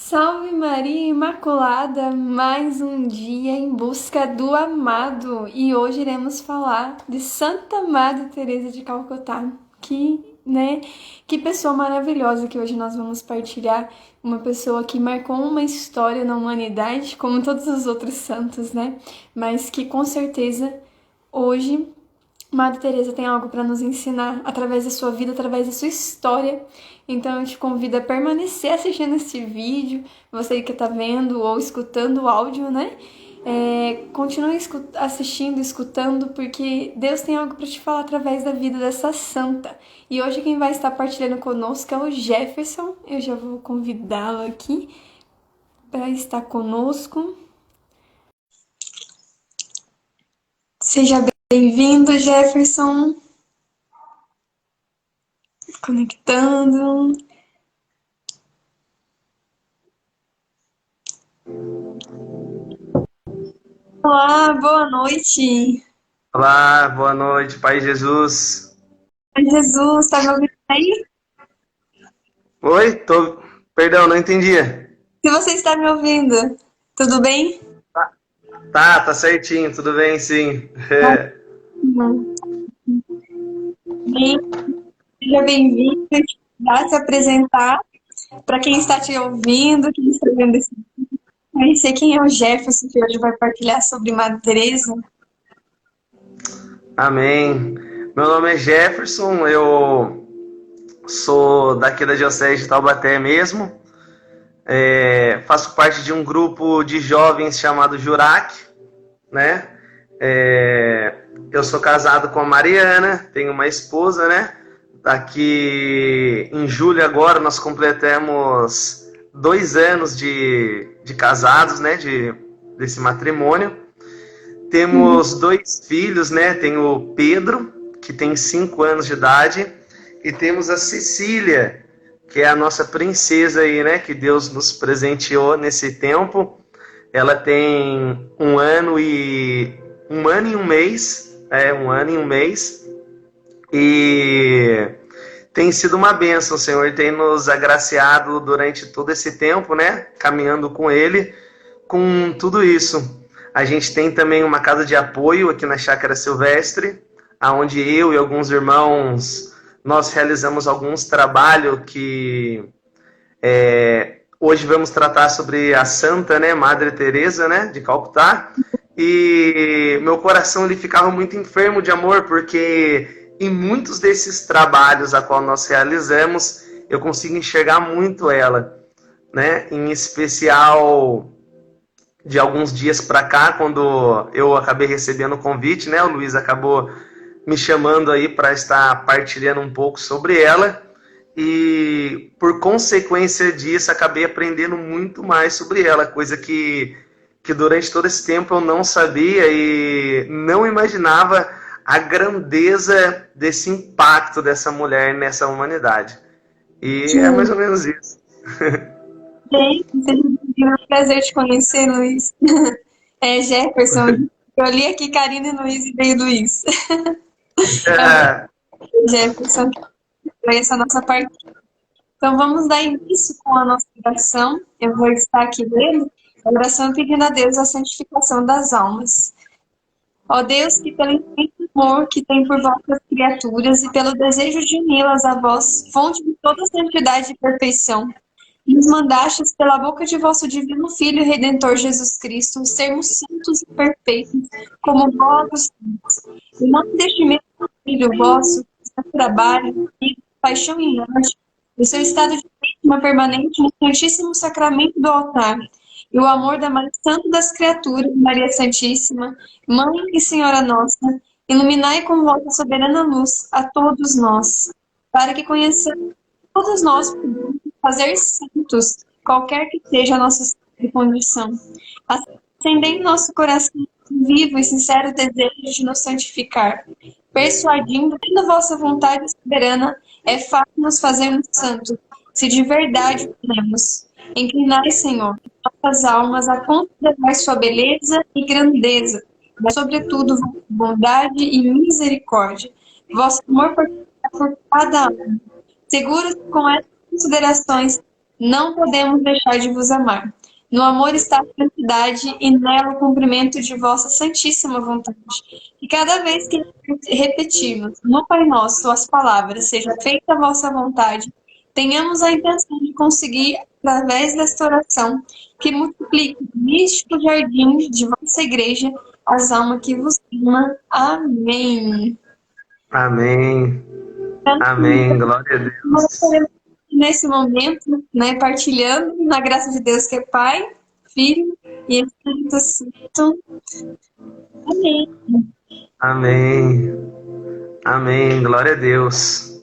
Salve Maria Imaculada, mais um dia em busca do amado. E hoje iremos falar de Santa Madre Teresa de Calcutá. Que pessoa maravilhosa que hoje nós vamos partilhar. Uma pessoa que marcou uma história na humanidade, como todos os outros santos, né? Mas que com certeza hoje Madre Teresa tem algo para nos ensinar através da sua vida, através da sua história. Então eu te convido a permanecer assistindo esse vídeo, você que está vendo ou escutando o áudio, né? Continue assistindo, escutando, porque Deus tem algo para te falar através da vida dessa santa. E hoje quem vai estar partilhando conosco é o Jefferson. Eu já vou convidá-lo aqui para estar conosco. Seja bem-vindo, Jefferson. Conectando. Olá, boa noite. Olá, boa noite, Pai Jesus. Pai Jesus, tá me ouvindo aí? Oi? Perdão, não entendi. Se você está me ouvindo, tudo bem? Tá certinho, tudo bem, sim. Ótimo. Bem, seja bem-vindo. Dá se apresentar para quem está te ouvindo, quem está vendo esse vídeo. Conhecer quem é o Jefferson, que hoje vai partilhar sobre Madre Teresa. Amém. Meu nome é Jefferson, eu sou daqui da Diocese de Taubaté mesmo. Faço parte de um grupo de jovens chamado Jurac, né? Eu sou casado com a Mariana, tenho uma esposa, né? Daqui em julho agora nós completamos 2 anos de casados, né? Desse matrimônio. Temos 2 filhos, né? Tem o Pedro, que tem 5 anos de idade, e temos a Cecília, que é a nossa princesa aí, né? Que Deus nos presenteou nesse tempo. Ela tem 1 ano e 1 mês, 1 ano e 1 mês, e tem sido uma bênção. O Senhor tem nos agraciado durante todo esse tempo, né? Caminhando com Ele, com tudo isso. A gente tem também uma casa de apoio aqui na Chácara Silvestre, onde eu e alguns irmãos, nós realizamos alguns trabalhos que hoje vamos tratar sobre a Santa, né, Madre Teresa, né, de Calcutá. E meu coração ele ficava muito enfermo de amor, porque em muitos desses trabalhos a qual nós realizamos, eu consigo enxergar muito ela, né? Em especial de alguns dias para cá, quando eu acabei recebendo o convite, né? O Luiz acabou me chamando aí para estar partilhando um pouco sobre ela. E por consequência disso, acabei aprendendo muito mais sobre ela, coisa que durante todo esse tempo eu não sabia e não imaginava a grandeza desse impacto dessa mulher nessa humanidade. E é mais ou menos isso. Bem, é um prazer te conhecer, Luiz. Jefferson. Eu li aqui Karina e Luiz e veio Luiz. É, Jefferson, foi essa nossa parte. Então vamos dar início com a nossa oração. Eu vou estar aqui lendo a oração pedindo a Deus a santificação das almas. Ó Deus, que pelo infinito amor que tem por vossas criaturas e pelo desejo de uni-las a vós, fonte de toda santidade e perfeição, nos mandastes pela boca de vosso divino Filho e Redentor Jesus Cristo sermos santos e perfeitos, como vós os santos. E não deste mesmo Filho vosso, seu trabalho, vida, paixão e morte, o seu estado de vítima permanente no Santíssimo Sacramento do altar, e o amor da mais santa das criaturas, Maria Santíssima, Mãe e Senhora nossa, iluminai com vossa soberana luz a todos nós, para que conheçamos todos nós podemos fazer santos, qualquer que seja a nossa condição. Acendei em nosso coração vivo e sincero desejo de nos santificar, persuadindo que da vossa vontade soberana é fácil nos fazermos santos, se de verdade podemos. Inclinai, Senhor, nossas almas a considerar sua beleza e grandeza, mas sobretudo vossa bondade e misericórdia, vosso amor por cada alma. Seguros com essas considerações, não podemos deixar de vos amar. No amor está a santidade e nela o cumprimento de vossa santíssima vontade. E cada vez que repetirmos no Pai Nosso as palavras, seja feita a vossa vontade, tenhamos a intenção de conseguir, através desta oração, que multiplique o místico jardim de vossa igreja as almas que vos ama. Amém. Amém. Amém. Glória a Deus. Nós estaremos nesse momento, né, partilhando na graça de Deus que é Pai, Filho e Espírito Santo. Amém. Amém. Amém. Glória a Deus.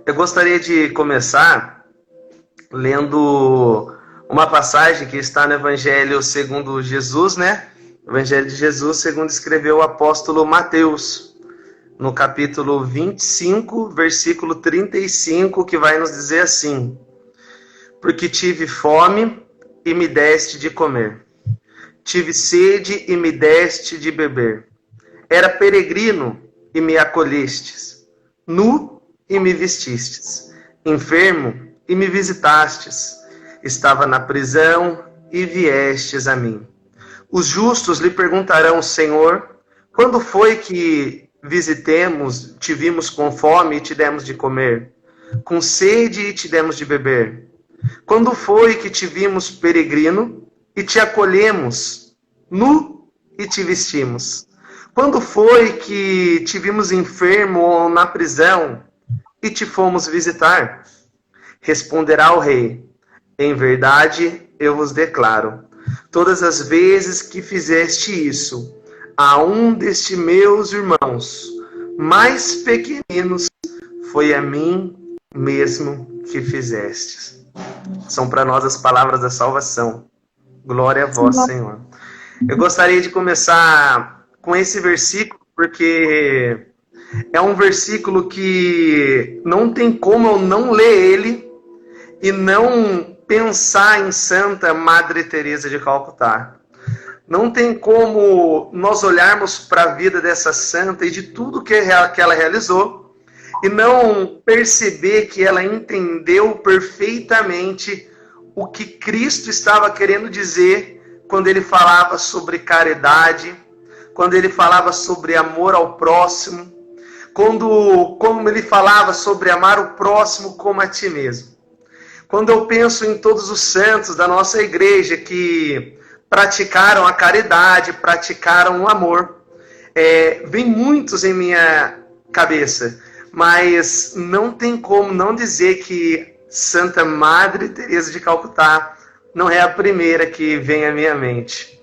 Eu gostaria de começar lendo uma passagem que está no Evangelho segundo Jesus, né? Evangelho de Jesus, segundo escreveu o apóstolo Mateus, no capítulo 25, versículo 35, que vai nos dizer assim: porque tive fome e me deste de comer, tive sede e me deste de beber, era peregrino e me acolhestes, nu e me vestistes, enfermo e me visitastes, estava na prisão e viestes a mim. Os justos lhe perguntarão: Senhor, quando foi que te vimos com fome e te demos de comer, com sede e te demos de beber? Quando foi que te vimos peregrino e te acolhemos, nu e te vestimos? Quando foi que te vimos enfermo ou na prisão e te fomos visitar? Responderá o rei: em verdade eu vos declaro, todas as vezes que fizeste isso a um destes meus irmãos mais pequeninos, foi a mim mesmo que fizestes. São para nós as palavras da salvação. Glória a vós, Senhor. Eu gostaria de começar com esse versículo, porque é um versículo que não tem como eu não ler ele e não pensar em Santa Madre Teresa de Calcutá. Não tem como nós olharmos para a vida dessa santa e de tudo que ela realizou e não perceber que ela entendeu perfeitamente o que Cristo estava querendo dizer quando ele falava sobre caridade, quando ele falava sobre amor ao próximo, como ele falava sobre amar o próximo como a ti mesmo. Quando eu penso em todos os santos da nossa igreja que praticaram a caridade, praticaram o amor, vem muitos em minha cabeça, mas não tem como não dizer que Santa Madre Teresa de Calcutá não é a primeira que vem à minha mente.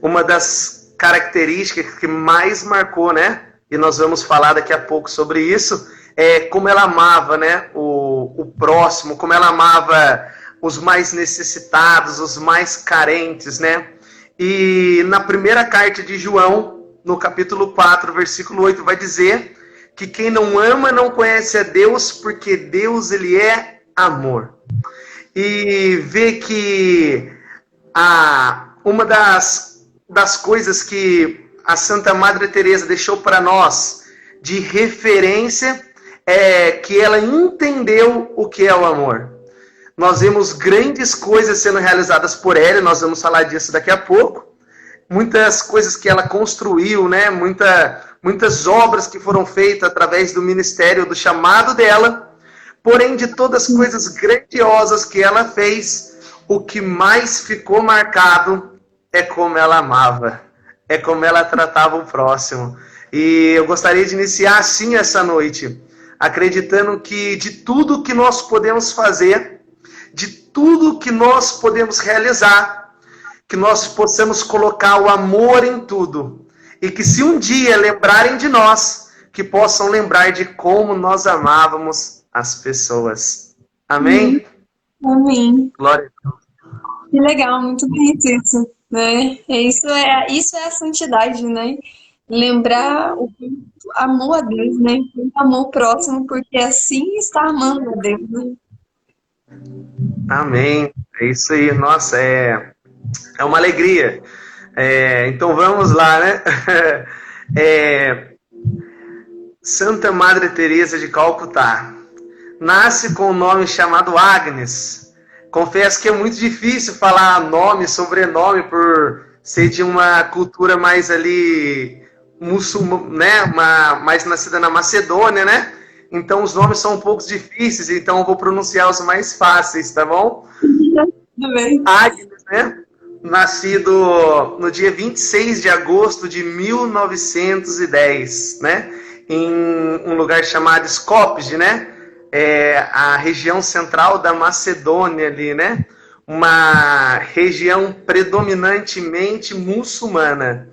Uma das características que mais marcou, né? E nós vamos falar daqui a pouco sobre isso, é como ela amava, né? O próximo, como ela amava os mais necessitados, os mais carentes, né? E na primeira carta de João, no capítulo 4, versículo 8, vai dizer que quem não ama não conhece a Deus, porque Deus, ele é amor. E vê que uma das coisas que a Santa Madre Teresa deixou para nós de referência é que ela entendeu o que é o amor. Nós vemos grandes coisas sendo realizadas por ela, nós vamos falar disso daqui a pouco. Muitas coisas que ela construiu, né? Muitas obras que foram feitas através do ministério, do chamado dela. Porém, de todas as coisas grandiosas que ela fez, o que mais ficou marcado é como ela amava, é como ela tratava o próximo. E eu gostaria de iniciar assim essa noite, acreditando que de tudo que nós podemos fazer, de tudo que nós podemos realizar, que nós possamos colocar o amor em tudo. E que se um dia lembrarem de nós, que possam lembrar de como nós amávamos as pessoas. Amém? Amém. Glória a Deus. Que legal, muito bonito isso, né? Isso é a santidade, né? Lembrar o quanto amou a Deus, né? O quanto amou o próximo, porque assim está amando a Deus, né? Amém. É isso aí. Nossa, é uma alegria. Então vamos lá, né? Santa Madre Teresa de Calcutá. nasce com um nome chamado Agnes. Confesso que é muito difícil falar nome, sobrenome, por ser de uma cultura mais ali muçulmana, né? Mais nascida na Macedônia, né? Então os nomes são um pouco difíceis, então eu vou pronunciar os mais fáceis, tá bom? Tudo bem. Agnes, né? Nascido no dia 26 de agosto de 1910, né? Em um lugar chamado Skopje, né? A região central da Macedônia ali, né? Uma região predominantemente muçulmana.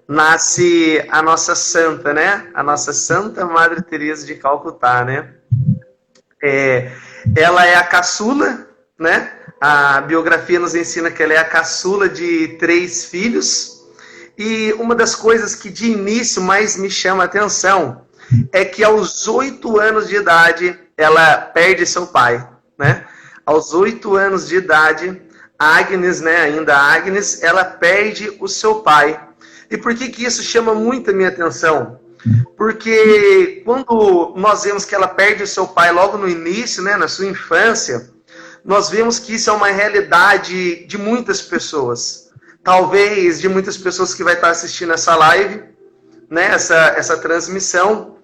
Nasce a nossa santa, né? A nossa Santa Madre Teresa de Calcutá, né? Ela é a caçula, né? A biografia nos ensina que ela é a caçula de 3 filhos. E uma das coisas que de início mais me chama a atenção é que aos 8 anos de idade ela perde seu pai, né? Aos 8 anos de idade, Agnes, né? Ainda Agnes, ela perde o seu pai. E por que isso chama muito a minha atenção? Porque quando nós vemos que ela perde o seu pai logo no início, né? Na sua infância, nós vemos que isso é uma realidade de muitas pessoas. Talvez de muitas pessoas que vai estar assistindo essa live, né, essa transmissão.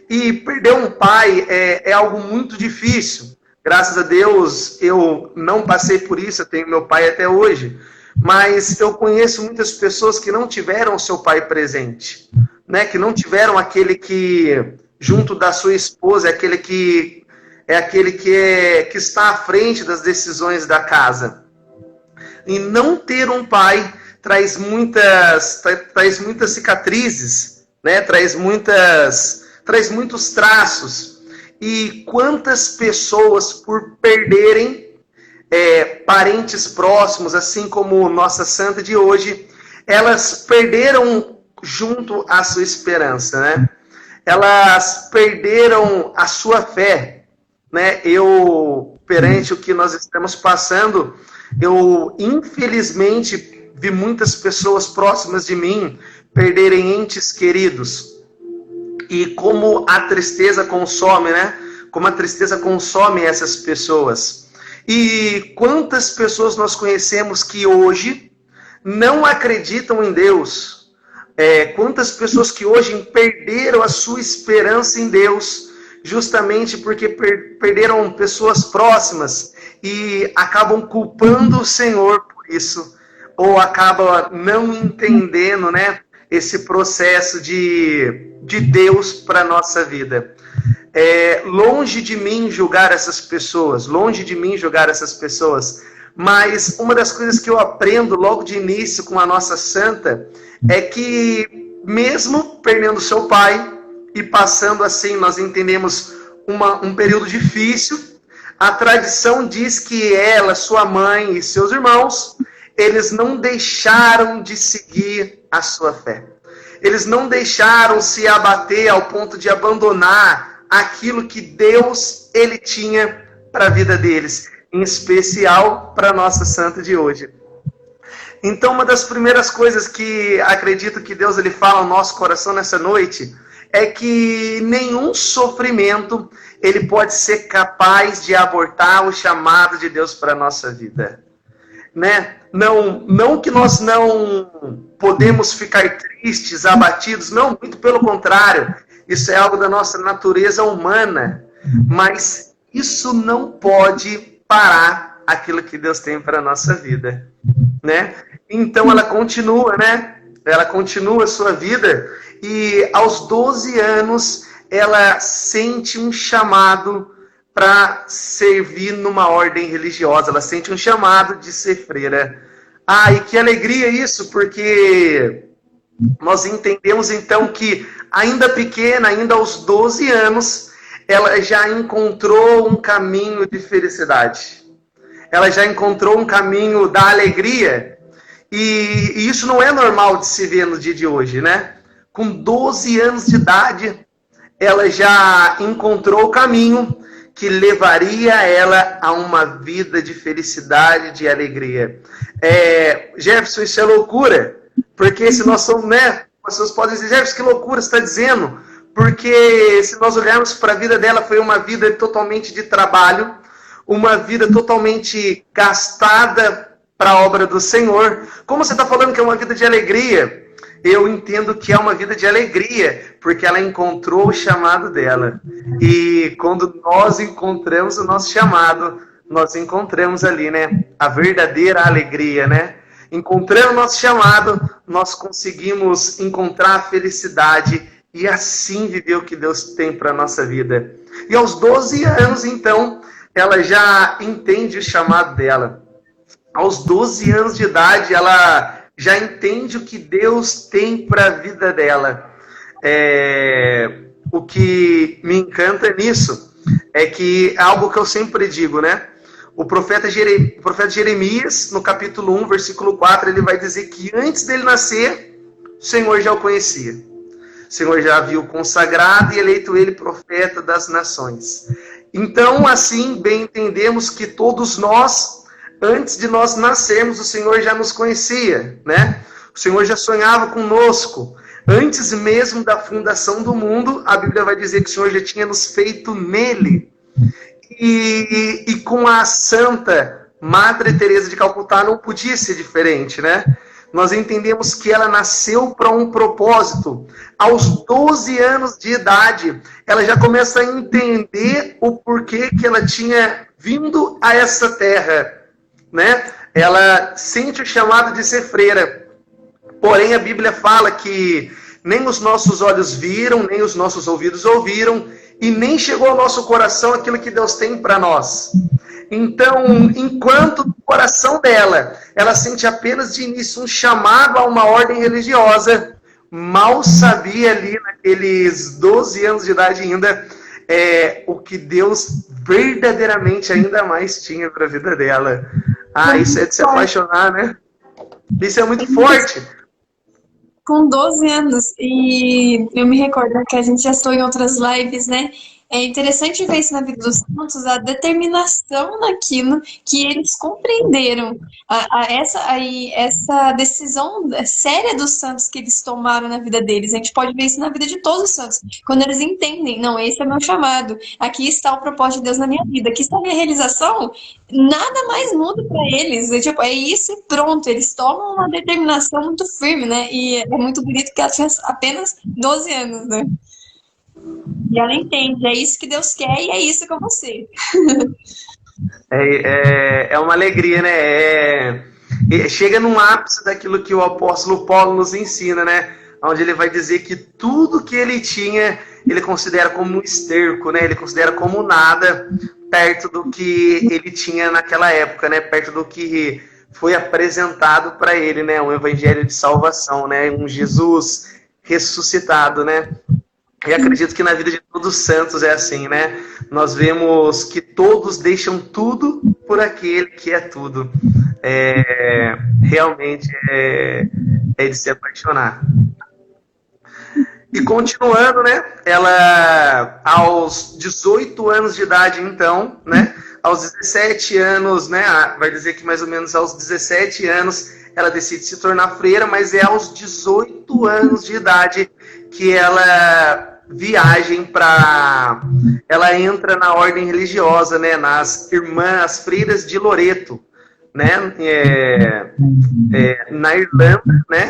E perder um pai é algo muito difícil. Graças a Deus eu não passei por isso, eu tenho meu pai até hoje. Mas eu conheço muitas pessoas que não tiveram o seu pai presente, né, que não tiveram aquele que, junto da sua esposa, aquele que está à frente das decisões da casa. E não ter um pai traz muitas cicatrizes, né? Traz muitos traços. E quantas pessoas, por perderem parentes próximos, assim como nossa santa de hoje, elas perderam junto à sua esperança, né? Elas perderam a sua fé. Né? Perante o que nós estamos passando, eu infelizmente vi muitas pessoas próximas de mim perderem entes queridos. E como a tristeza consome, né? Como a tristeza consome essas pessoas. E quantas pessoas nós conhecemos que hoje não acreditam em Deus? Quantas pessoas que hoje perderam a sua esperança em Deus, justamente porque perderam pessoas próximas e acabam culpando o Senhor por isso, ou acabam não entendendo, né, esse processo de Deus para a nossa vida. Longe de mim julgar essas pessoas, mas uma das coisas que eu aprendo logo de início com a nossa santa é que, mesmo perdendo seu pai, e passando assim, nós entendemos um período difícil, a tradição diz que ela, sua mãe e seus irmãos, eles não deixaram de seguir a sua fé. Eles não deixaram se abater ao ponto de abandonar aquilo que Deus ele tinha para a vida deles, em especial para a nossa santa de hoje. Então, uma das primeiras coisas que acredito que Deus ele fala ao nosso coração nessa noite é que nenhum sofrimento ele pode ser capaz de abortar o chamado de Deus para a nossa vida. Né? Não que nós não podemos ficar tristes, abatidos, não, muito pelo contrário. Isso é algo da nossa natureza humana. Mas isso não pode parar aquilo que Deus tem para a nossa vida. Né? Então ela continua, né? Ela continua a sua vida. E aos 12 anos, ela sente um chamado para servir numa ordem religiosa. Ela sente um chamado de ser freira. E que alegria isso, porque nós entendemos então que, ainda pequena, ainda aos 12 anos, ela já encontrou um caminho de felicidade. Ela já encontrou um caminho da alegria. E isso não é normal de se ver no dia de hoje, né? Com 12 anos de idade, ela já encontrou o caminho que levaria ela a uma vida de felicidade, de alegria. Jefferson, isso é loucura, porque se nós somos, né? As pessoas podem dizer, Jefferson, que loucura você está dizendo? Porque se nós olharmos para a vida dela, foi uma vida totalmente de trabalho, uma vida totalmente gastada para a obra do Senhor. Como você está falando que é uma vida de alegria, eu entendo que é uma vida de alegria, porque ela encontrou o chamado dela. E quando nós encontramos o nosso chamado, nós encontramos ali, né, a verdadeira alegria, né? Encontrando o nosso chamado, nós conseguimos encontrar a felicidade e assim viver o que Deus tem para a nossa vida. E aos 12 anos, então, ela já entende o chamado dela. Aos 12 anos de idade, ela já entende o que Deus tem para a vida dela. O que me encanta nisso é que é algo que eu sempre digo, né? O profeta Jeremias, no capítulo 1, versículo 4, ele vai dizer que antes dele nascer, o Senhor já o conhecia. O Senhor já havia o consagrado e eleito ele profeta das nações. Então, assim, bem entendemos que todos nós, antes de nós nascermos, o Senhor já nos conhecia, né? O Senhor já sonhava conosco. Antes mesmo da fundação do mundo, a Bíblia vai dizer que o Senhor já tinha nos feito nele. E com a Santa Madre Teresa de Calcutá não podia ser diferente, né? Nós entendemos que ela nasceu para um propósito. Aos 12 anos de idade, ela já começa a entender o porquê que ela tinha vindo a essa terra, né? Ela sente o chamado de ser freira. Porém, a Bíblia fala que nem os nossos olhos viram, nem os nossos ouvidos ouviram, e nem chegou ao nosso coração aquilo que Deus tem para nós. Então, enquanto no coração dela, ela sente apenas de início um chamado a uma ordem religiosa, mal sabia ali naqueles 12 anos de idade ainda, o que Deus verdadeiramente ainda mais tinha para a vida dela. Isso é de se apaixonar, né? Isso é muito forte. Com 12 anos, e eu me recordo que a gente já estou em outras lives, né? É interessante ver isso na vida dos santos, a determinação naquilo que eles compreenderam. Essa decisão séria dos santos que eles tomaram na vida deles. A gente pode ver isso na vida de todos os santos. Quando eles entendem, não, esse é meu chamado. Aqui está o propósito de Deus na minha vida. Aqui está a minha realização. Nada mais muda para eles. É isso e pronto. Eles tomam uma determinação muito firme, né? E é muito bonito que ela tinha apenas 12 anos, né? E ela entende, é isso que Deus quer e é isso com você. É uma alegria, né? Chega num ápice daquilo que o apóstolo Paulo nos ensina, né? Onde ele vai dizer que tudo que ele tinha, ele considera como um esterco, né? Ele considera como nada perto do que ele tinha naquela época, né? Perto do que foi apresentado para ele, né? Um evangelho de salvação, né? Um Jesus ressuscitado, né? E acredito que na vida de todos os santos é assim, né? Nós vemos que todos deixam tudo por aquele que é tudo. Realmente é de se apaixonar. E continuando, né? Ela, aos 18 anos de idade, então, né? Aos 17 anos, né? Vai dizer que mais ou menos aos 17 anos ela decide se tornar freira, mas é aos 18 anos de idade que ela ela entra na ordem religiosa, né, nas irmãs freiras de Loreto, né, na Irlanda, né,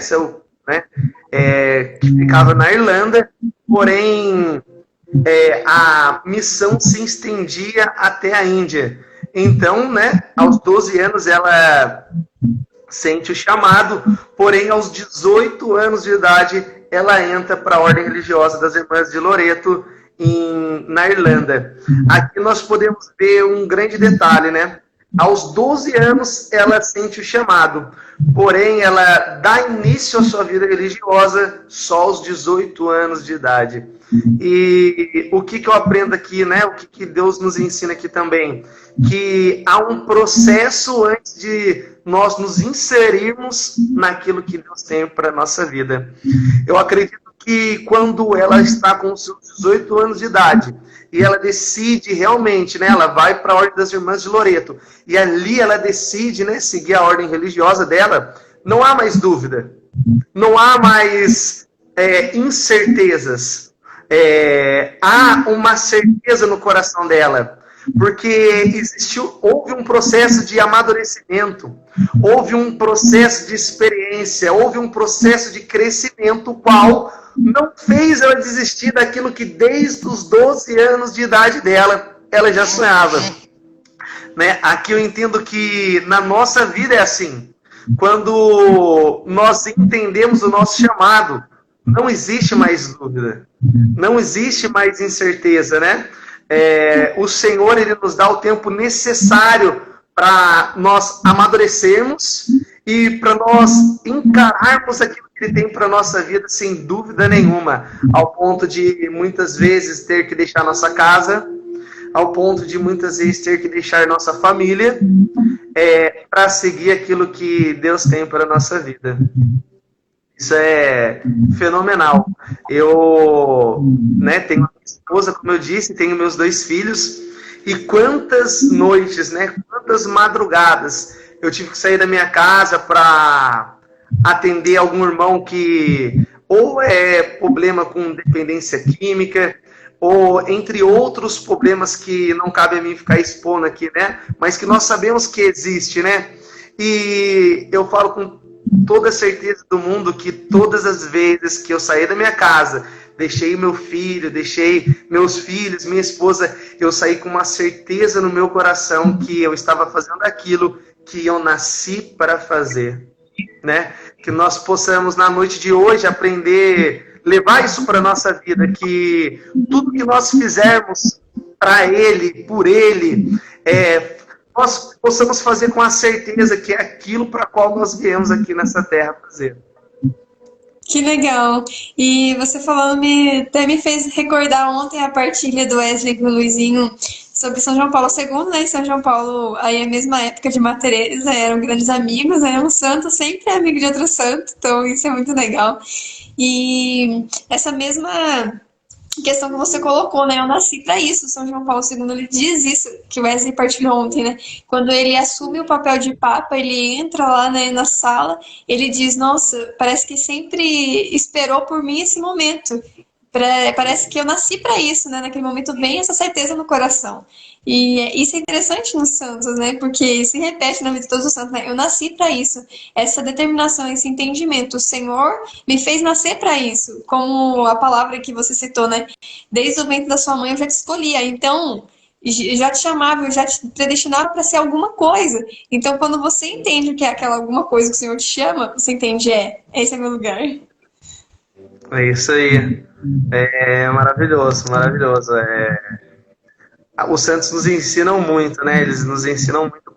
que ficava na Irlanda, porém a missão se estendia até a Índia. Então, né, aos 12 anos ela sente o chamado, porém aos 18 anos de idade ela entra para a ordem religiosa das Irmãs de Loreto na Irlanda. Aqui nós podemos ver um grande detalhe, né? Aos 12 anos ela sente o chamado, porém ela dá início à sua vida religiosa só aos 18 anos de idade. E o que eu aprendo aqui, né? O que Deus nos ensina aqui também? Que há um processo antes de nós nos inserirmos naquilo que Deus tem para a nossa vida. Eu acredito que quando ela está com os seus 18 anos de idade e ela decide realmente, né, ela vai para a Ordem das Irmãs de Loreto e ali ela decide, né, seguir a ordem religiosa dela, não há mais dúvida, não há mais incertezas. há uma certeza no coração dela, porque houve um processo de amadurecimento, houve um processo de experiência, houve um processo de crescimento, o qual não fez ela desistir daquilo que desde os 12 anos de idade dela, ela já sonhava. Né? Aqui eu entendo que na nossa vida é assim. Quando nós entendemos o nosso chamado, não existe mais dúvida, não existe mais incerteza, né? O Senhor, Ele nos dá o tempo necessário para nós amadurecermos e para nós encararmos aquilo que Ele tem para a nossa vida sem dúvida nenhuma, ao ponto de muitas vezes ter que deixar nossa casa, ao ponto de muitas vezes ter que deixar nossa família para seguir aquilo que Deus tem para a nossa vida. Isso é fenomenal. Eu tenho uma esposa, como eu disse, tenho meus 2 filhos, e quantas noites, quantas madrugadas eu tive que sair da minha casa para atender algum irmão que ou é problema com dependência química, ou entre outros problemas que não cabe a mim ficar expondo aqui, né? Mas que nós sabemos que existe, né? E eu falo com toda a certeza do mundo que todas as vezes que eu saí da minha casa, deixei meu filho, deixei meus filhos, minha esposa, eu saí com uma certeza no meu coração que eu estava fazendo aquilo que eu nasci para fazer, né? Que nós possamos na noite de hoje aprender, levar isso para a nossa vida, que tudo que nós fizermos para Ele, por Ele, nós possamos fazer com a certeza que é aquilo para qual nós viemos aqui nessa terra fazer. Que legal. E você falando até me fez recordar ontem a partilha do Wesley e do Luizinho sobre São João Paulo II, né? São João Paulo, aí a mesma época de Madre Teresa, eram grandes amigos, né? Um santo sempre é amigo de outro santo, então isso é muito legal. E essa mesma questão que você colocou, né? Eu nasci para isso. São João Paulo II, ele diz isso, que o Wesley partilhou ontem, né? Quando ele assume o papel de Papa, ele entra lá, né, na sala, ele diz, nossa, parece que sempre esperou por mim esse momento. Parece que eu nasci para isso, né? Naquele momento vem essa certeza no coração. E isso é interessante nos santos, né? Porque se repete na vida de todos os santos, né? Eu nasci para isso. Essa determinação, esse entendimento. O Senhor me fez nascer para isso. Como a palavra que você citou, né? Desde o ventre da sua mãe eu já te escolhia. Então, já te chamava, eu já te predestinava para ser alguma coisa. Então, quando você entende que é aquela alguma coisa que o Senhor te chama, você entende, esse é meu lugar. É isso aí. É maravilhoso, maravilhoso. Os santos nos ensinam muito, né? Eles nos ensinam muito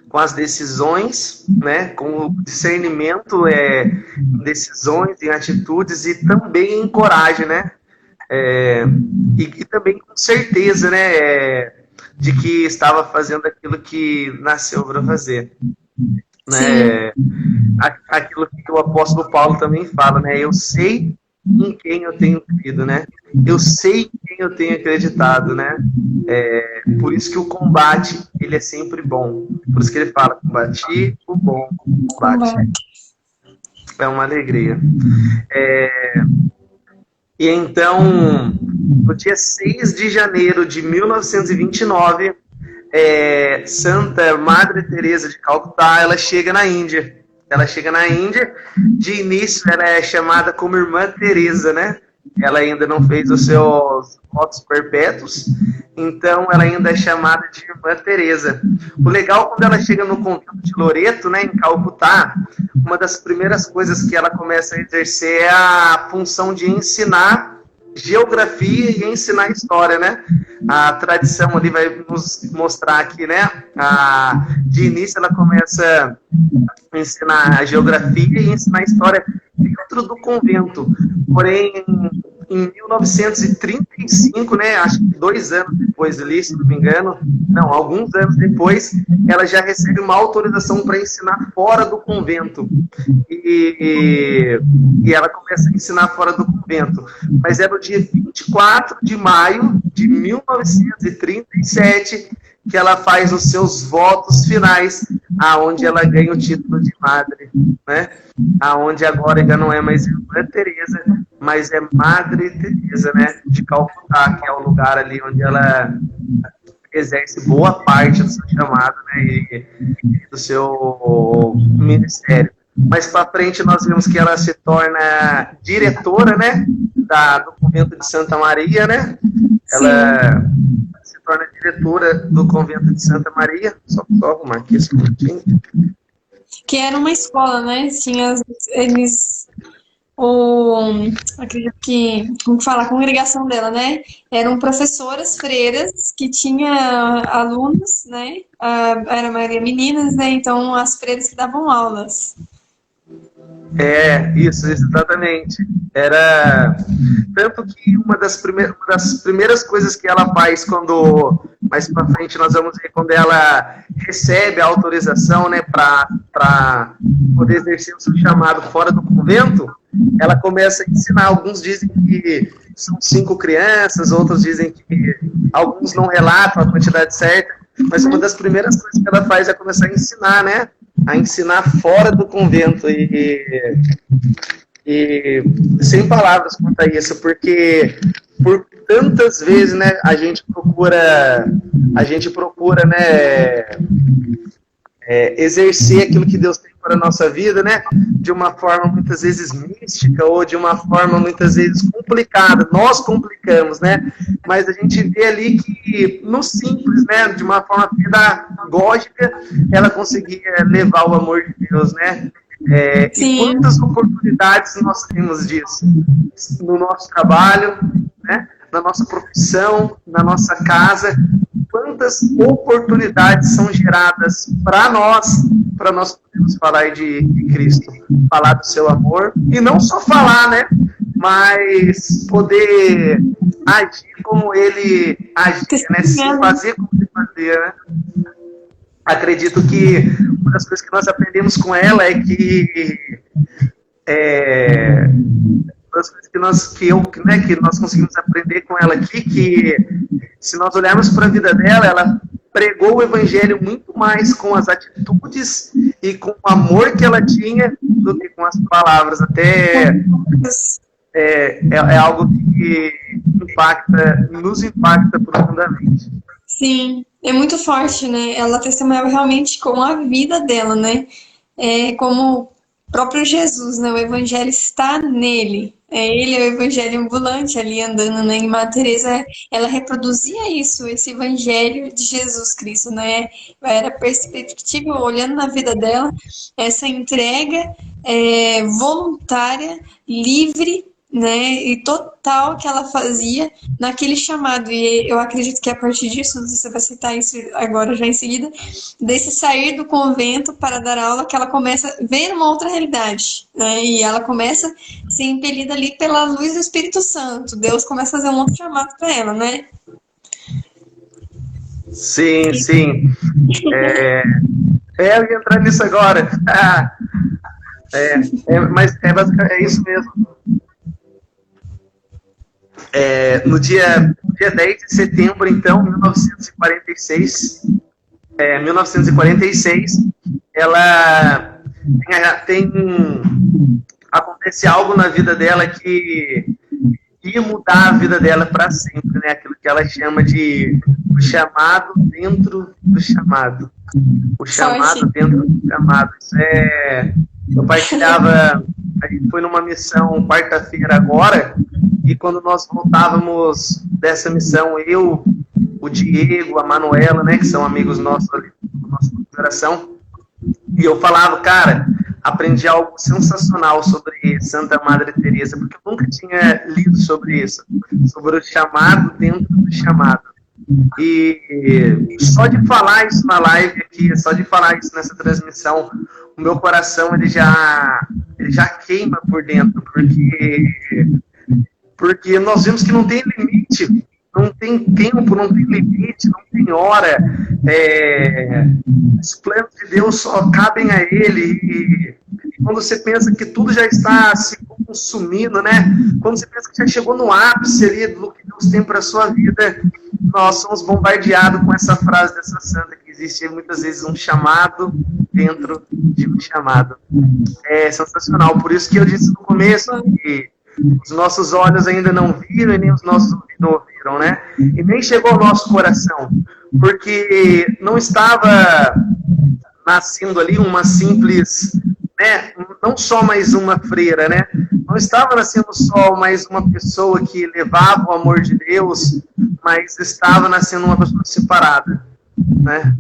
com as decisões, né? Com o discernimento em decisões, em atitudes e também em coragem, né? E também com certeza, né? De que estava fazendo aquilo que nasceu para fazer. Né? Aquilo que o apóstolo Paulo também fala, né? Eu sei em quem eu tenho crido, né? Eu sei em quem eu tenho acreditado, né? Por isso que o combate, ele é sempre bom. Por isso que ele fala, combati o bom combate. É uma alegria. E então, no dia 6 de janeiro de 1929, Santa Madre Teresa de Calcutá, ela chega na Índia. De início ela é chamada como Irmã Teresa, né? Ela ainda não fez os seus votos perpétuos, então ela ainda é chamada de Irmã Teresa. O legal, quando ela chega no convento de Loreto, né, em Calcutá, uma das primeiras coisas que ela começa a exercer é a função de ensinar geografia e ensinar história, né? A tradição ali vai nos mostrar aqui, né? De início ela começa a ensinar a geografia e ensinar história dentro do convento. Porém, em 1935, né? Acho que 2 anos depois ali, se não me engano, não, alguns anos depois, ela já recebe uma autorização para ensinar fora do convento. E ela começa a ensinar fora do convento. Mas é no dia 24 de maio de 1937 que ela faz os seus votos finais aonde ela ganha o título de madre, né? Aonde agora já não é mais Irmã Teresa, mas é Madre Teresa, né? De Calcutá, que é o lugar ali onde ela exerce boa parte do seu chamado, né? E do seu ministério. Mais para frente nós vemos que ela se torna diretora, né? Do convento de Santa Maria, né? Ela se torna diretora do convento de Santa Maria. Só arrumar aqui esse pontinho. Que era uma escola, né? Tinha eles, acredito que, como fala, a congregação dela, né? Eram professoras, freiras, que tinha alunos, né? Era a maioria meninas, né? Então as freiras que davam aulas. Isso, exatamente. Era tanto que uma das primeiras coisas que ela faz quando, mais para frente nós vamos ver, quando ela recebe a autorização, né, para poder exercer o seu chamado fora do convento, ela começa a ensinar. Alguns dizem que são 5 crianças, outros dizem que alguns não relatam a quantidade certa, mas uma das primeiras coisas que ela faz é começar a ensinar, né? A ensinar fora do convento e sem palavras quanto a isso, porque por tantas vezes, né, a gente procura, né, exercer aquilo que Deus tem para a nossa vida, né, de uma forma muitas vezes mística ou de uma forma muitas vezes complicada. Nós complicamos, né, mas a gente vê ali que no simples, né, de uma forma pedagógica, ela conseguia levar o amor de Deus, né. E quantas oportunidades nós temos disso no nosso trabalho, né, na nossa profissão, na nossa casa. Quantas oportunidades são geradas para nós podermos falar de Cristo, falar do seu amor, e não só falar, né, mas poder agir como ele agia, né, se fazer como ele fazia, né. Acredito que uma das coisas que nós aprendemos com ela é que uma das coisas que nós conseguimos aprender com ela aqui, que se nós olharmos para a vida dela, ela pregou o evangelho muito mais com as atitudes e com o amor que ela tinha do que com as palavras. Até é algo que nos impacta profundamente. Sim, é muito forte, né? Ela testemunhava realmente com a vida dela, né? Como o próprio Jesus, né? O evangelho está nele. Ele é o evangelho ambulante ali andando, né? E Madre Teresa, ela reproduzia isso, esse evangelho de Jesus Cristo, né? Era perspectiva, olhando na vida dela, essa entrega voluntária, livre, né, e total que ela fazia naquele chamado. E eu acredito que a partir disso, não sei se você vai citar isso agora já em seguida, desse sair do convento para dar aula, que ela começa a ver uma outra realidade, né, e ela começa a ser impelida ali pela luz do Espírito Santo. Deus começa a fazer um outro chamado para ela, né? Sim. Eu ia entrar nisso agora. Mas é isso mesmo. No dia 10 de setembro, então, 1946, ela acontece algo na vida dela que ia mudar a vida dela para sempre, né? Aquilo que ela chama de o chamado dentro do chamado. O chamado dentro do chamado. Eu partilhava, a gente foi numa missão quarta-feira agora, e quando nós voltávamos dessa missão, eu, o Diego, a Manuela, né, que são amigos nossos ali, da nossa coração, e eu falava, cara, aprendi algo sensacional sobre Santa Madre Teresa, porque eu nunca tinha lido sobre isso, sobre o chamado dentro do chamado. E só de falar isso na live aqui, só de falar isso nessa transmissão, o meu coração ele já queima por dentro, porque nós vimos que não tem limite, não tem tempo, não tem limite, não tem hora. Os planos de Deus só cabem a Ele. E quando você pensa que tudo já está se consumindo, né? Quando você pensa que já chegou no ápice ali do que Deus Deus tem para a sua vida, nós somos bombardeados com essa frase dessa santa, que existe muitas vezes um chamado dentro de um chamado. É sensacional, por isso que eu disse no começo que os nossos olhos ainda não viram e nem os nossos ouvidos ouviram, né? E nem chegou ao nosso coração, porque não estava nascendo ali uma simples, né? Não só mais uma freira, né? Não estava nascendo só mais uma pessoa que levava o amor de Deus, mas estava nascendo uma pessoa separada, né?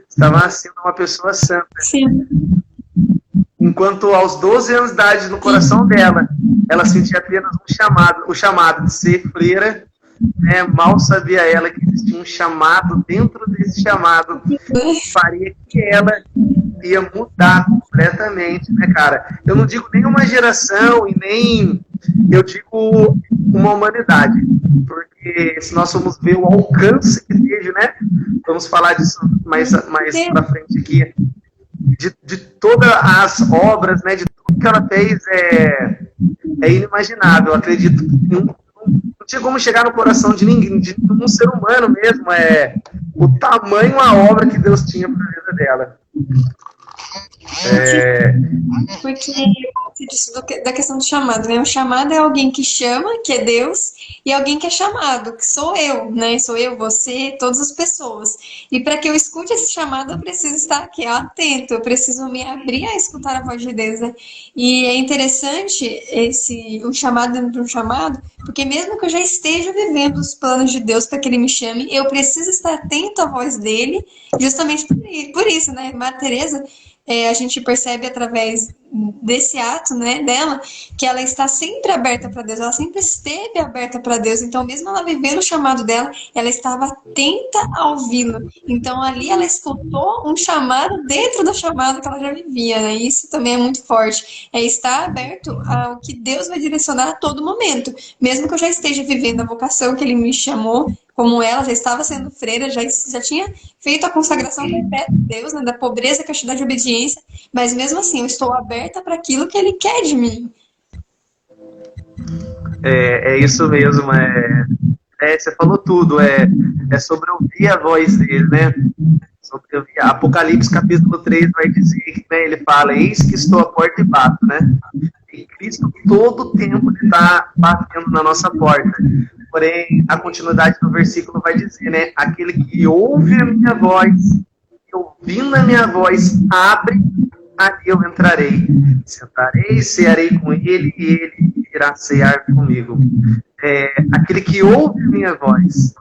Estava nascendo uma pessoa santa. Sim. Enquanto aos 12 anos de idade, no coração dela, ela sentia apenas o chamado de ser freira, né? Mal sabia ela que existia um chamado dentro desse chamado que faria que ela ia mudar completamente, né, cara? Eu não digo nem uma geração e nem, eu digo uma humanidade, porque se nós formos ver o alcance que teve, né? Vamos falar disso mais pra frente aqui. De todas as obras, né, de tudo que ela fez é inimaginável, eu acredito. Não tinha como chegar no coração de ninguém, de um ser humano mesmo, o tamanho, a obra que Deus tinha para a vida dela. Porque você disse da questão do chamado, né? O chamado é alguém que chama, que é Deus, e alguém que é chamado, que sou eu, né? Sou eu, você, todas as pessoas. E para que eu escute esse chamado, eu preciso estar aqui, ó, atento, eu preciso me abrir a escutar a voz de Deus, né? E é interessante um chamado dentro de um chamado, porque mesmo que eu já esteja vivendo os planos de Deus para que Ele me chame, eu preciso estar atento à voz dele, justamente por isso, né? Madre Teresa, a gente percebe através desse ato, né, dela, que ela está sempre aberta para Deus, ela sempre esteve aberta para Deus, então mesmo ela vivendo o chamado dela, ela estava atenta a ouvi-lo, então ali ela escutou um chamado dentro do chamado que ela já vivia, né, isso também é muito forte, estar aberto ao que Deus vai direcionar a todo momento, mesmo que eu já esteja vivendo a vocação que Ele me chamou, como ela já estava sendo freira, já tinha feito a consagração perpétua de Deus, né, da pobreza, castidade e obediência, mas mesmo assim eu estou aberta para aquilo que Ele quer de mim. É isso mesmo, você falou tudo, é sobre ouvir a voz dele, né? Sobre ouvir. Apocalipse capítulo 3 vai dizer que, né, ele fala, eis que estou à porta e bato, né? E Cristo todo o tempo está batendo na nossa porta. Porém, a continuidade do versículo vai dizer, né? Aquele que ouve a minha voz, e ouvindo a minha voz, abre, ali eu entrarei. Sentarei, cearei com ele, e ele irá cear comigo. Aquele que ouve a minha voz,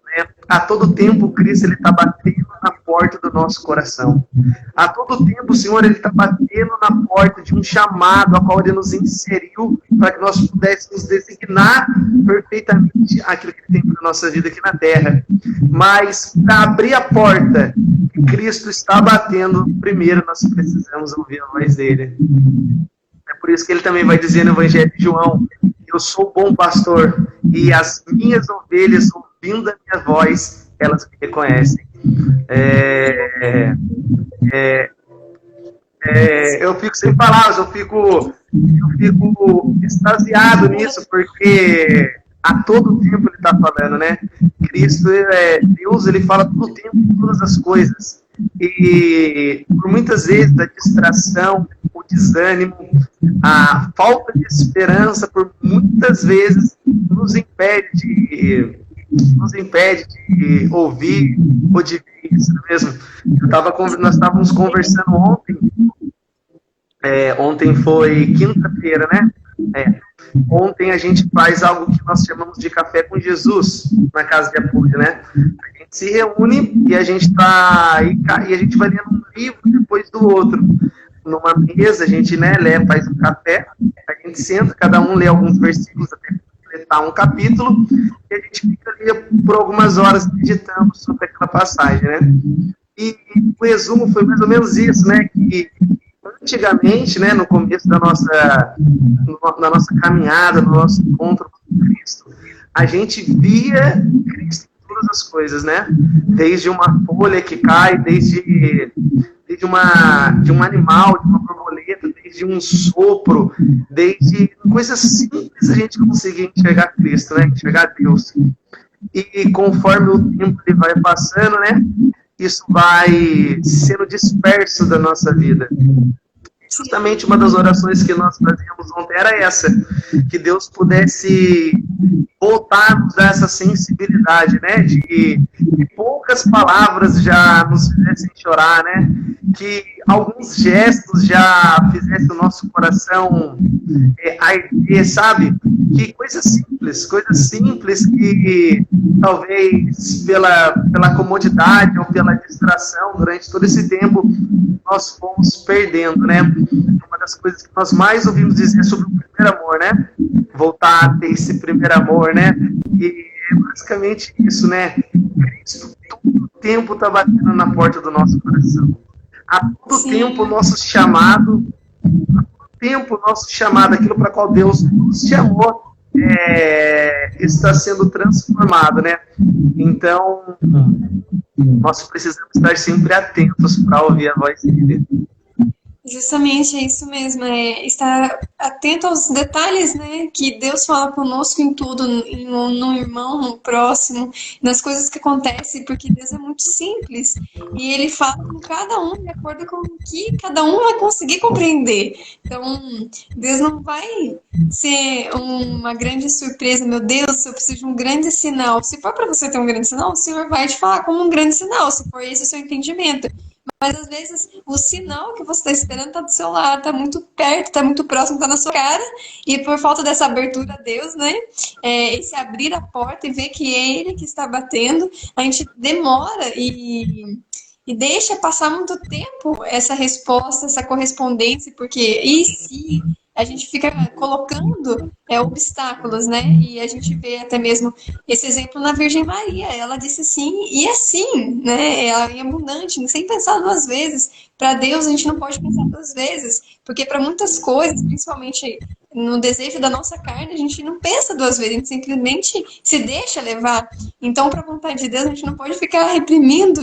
né? A todo tempo, Cristo está batendo na porta do nosso coração. A todo tempo, o Senhor está batendo na porta de um chamado a qual Ele nos inseriu para que nós pudéssemos designar perfeitamente aquilo que Ele tem para a nossa vida aqui na Terra. Mas, para abrir a porta que Cristo está batendo, primeiro nós precisamos ouvir a voz dEle. É por isso que Ele também vai dizer no Evangelho de João, eu sou o bom pastor e as minhas ovelhas, ouvindo a minha voz, elas me reconhecem. Eu fico sem palavras, eu fico extasiado nisso, porque a todo tempo Ele está falando, né? Cristo, Deus, Ele fala todo o tempo todas as coisas. E por muitas vezes a distração, o desânimo, a falta de esperança, por muitas vezes nos impede de ouvir ou de ver isso mesmo. Nós estávamos conversando ontem. Ontem foi quinta-feira, né? Ontem a gente faz algo que nós chamamos de café com Jesus na casa de apoio, né? A gente se reúne e a gente e a gente vai lendo um livro depois do outro. Numa mesa, a gente, né, faz um café, a gente senta, cada um lê alguns versículos até completar um capítulo, e a gente fica ali por algumas horas meditando sobre aquela passagem, né? E o resumo foi mais ou menos isso, né? Que antigamente, né, no começo da nossa caminhada, no nosso encontro com Cristo, a gente via Cristo em todas as coisas, né? Desde uma folha que cai, desde um animal, de uma borboleta, desde um sopro, desde coisas simples a gente conseguia enxergar Cristo, né? Enxergar Deus. e conforme o tempo ele vai passando, né, isso vai sendo disperso da nossa vida. Justamente uma das orações que nós fazíamos ontem era essa, que Deus pudesse voltar a nos dar essa sensibilidade, né, de poucas palavras já nos fizessem chorar, né, que alguns gestos já fizessem o nosso coração arder, sabe? Que coisas simples que talvez pela comodidade ou pela distração durante todo esse tempo nós fomos perdendo, né? Uma das coisas que nós mais ouvimos dizer sobre o primeiro amor, né? Voltar a ter esse primeiro amor, né? E é basicamente isso, né? Cristo todo o tempo está batendo na porta do nosso coração. A todo tempo o nosso chamado, aquilo para qual Deus nos chamou, está sendo transformado, né? Então, nós precisamos estar sempre atentos para ouvir a voz dele. Justamente, é isso mesmo, estar atento aos detalhes, né, que Deus fala conosco em tudo, no irmão, no próximo, nas coisas que acontecem, porque Deus é muito simples, e Ele fala com cada um de acordo com o que cada um vai conseguir compreender. Então, Deus não vai ser uma grande surpresa, meu Deus, eu preciso de um grande sinal. Se for para você ter um grande sinal, o Senhor vai te falar como um grande sinal, se for esse o seu entendimento. Mas às vezes o sinal que você está esperando está do seu lado, está muito perto, está muito próximo, está na sua cara, e por falta dessa abertura a Deus, né? Esse abrir a porta e ver que é Ele que está batendo, a gente demora e deixa passar muito tempo essa resposta, essa correspondência, porque e se a gente fica colocando obstáculos, né? E a gente vê até mesmo esse exemplo na Virgem Maria. Ela disse sim e assim, né? Ela é abundante, sem pensar duas vezes. Para Deus a gente não pode pensar duas vezes, porque para muitas coisas, principalmente no desejo da nossa carne, a gente não pensa duas vezes, a gente simplesmente se deixa levar. Então, para a vontade de Deus, a gente não pode ficar reprimindo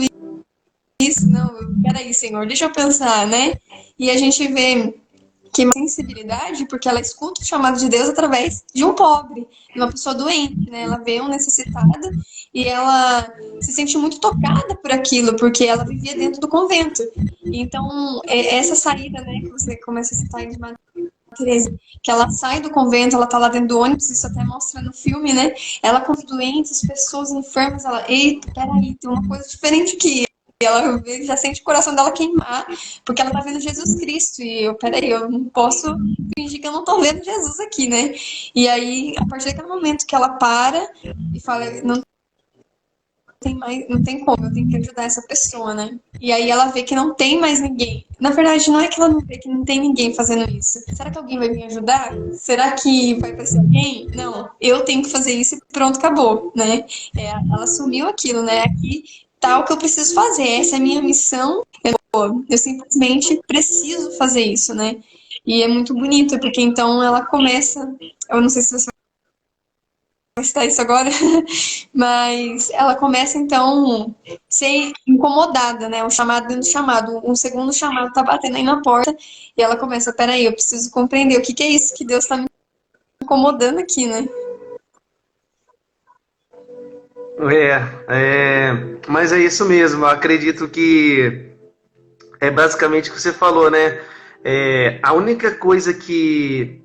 isso. Não, peraí, Senhor, deixa eu pensar, né? E a gente vê que uma sensibilidade, porque ela escuta o chamado de Deus através de um pobre, de uma pessoa doente, né? Ela vê um necessitada e ela se sente muito tocada por aquilo, porque ela vivia dentro do convento. Então, essa saída, né, que você começa a citar de Madre Teresa, que ela sai do convento, ela tá lá dentro do ônibus, isso até mostra no filme, né? Ela com os doentes, pessoas enfermas, ela, eita, peraí, tem uma coisa diferente aqui. Ela já sente o coração dela queimar, porque ela tá vendo Jesus Cristo. E peraí, eu não posso fingir que eu não tô vendo Jesus aqui, né? E aí, a partir daquele momento que ela para e fala, não tem mais, não tem como, eu tenho que ajudar essa pessoa, né? E aí ela vê que não tem mais ninguém. Na verdade, não é que ela não vê que não tem ninguém fazendo isso. Será que alguém vai me ajudar? Será que vai aparecer alguém? Não, eu tenho que fazer isso e pronto, acabou, né? Ela assumiu aquilo, né? Aqui tá o que eu preciso fazer, essa é a minha missão, eu simplesmente preciso fazer isso, né? E é muito bonito, porque então ela começa, eu não sei se você vai citar isso agora, mas ela começa então a ser incomodada, né? Um chamado dentro do chamado, um segundo chamado tá batendo aí na porta, e ela começa, peraí, eu preciso compreender o que é isso que Deus tá me incomodando aqui, né? Mas é isso mesmo, eu acredito que é basicamente o que você falou, né? A única coisa que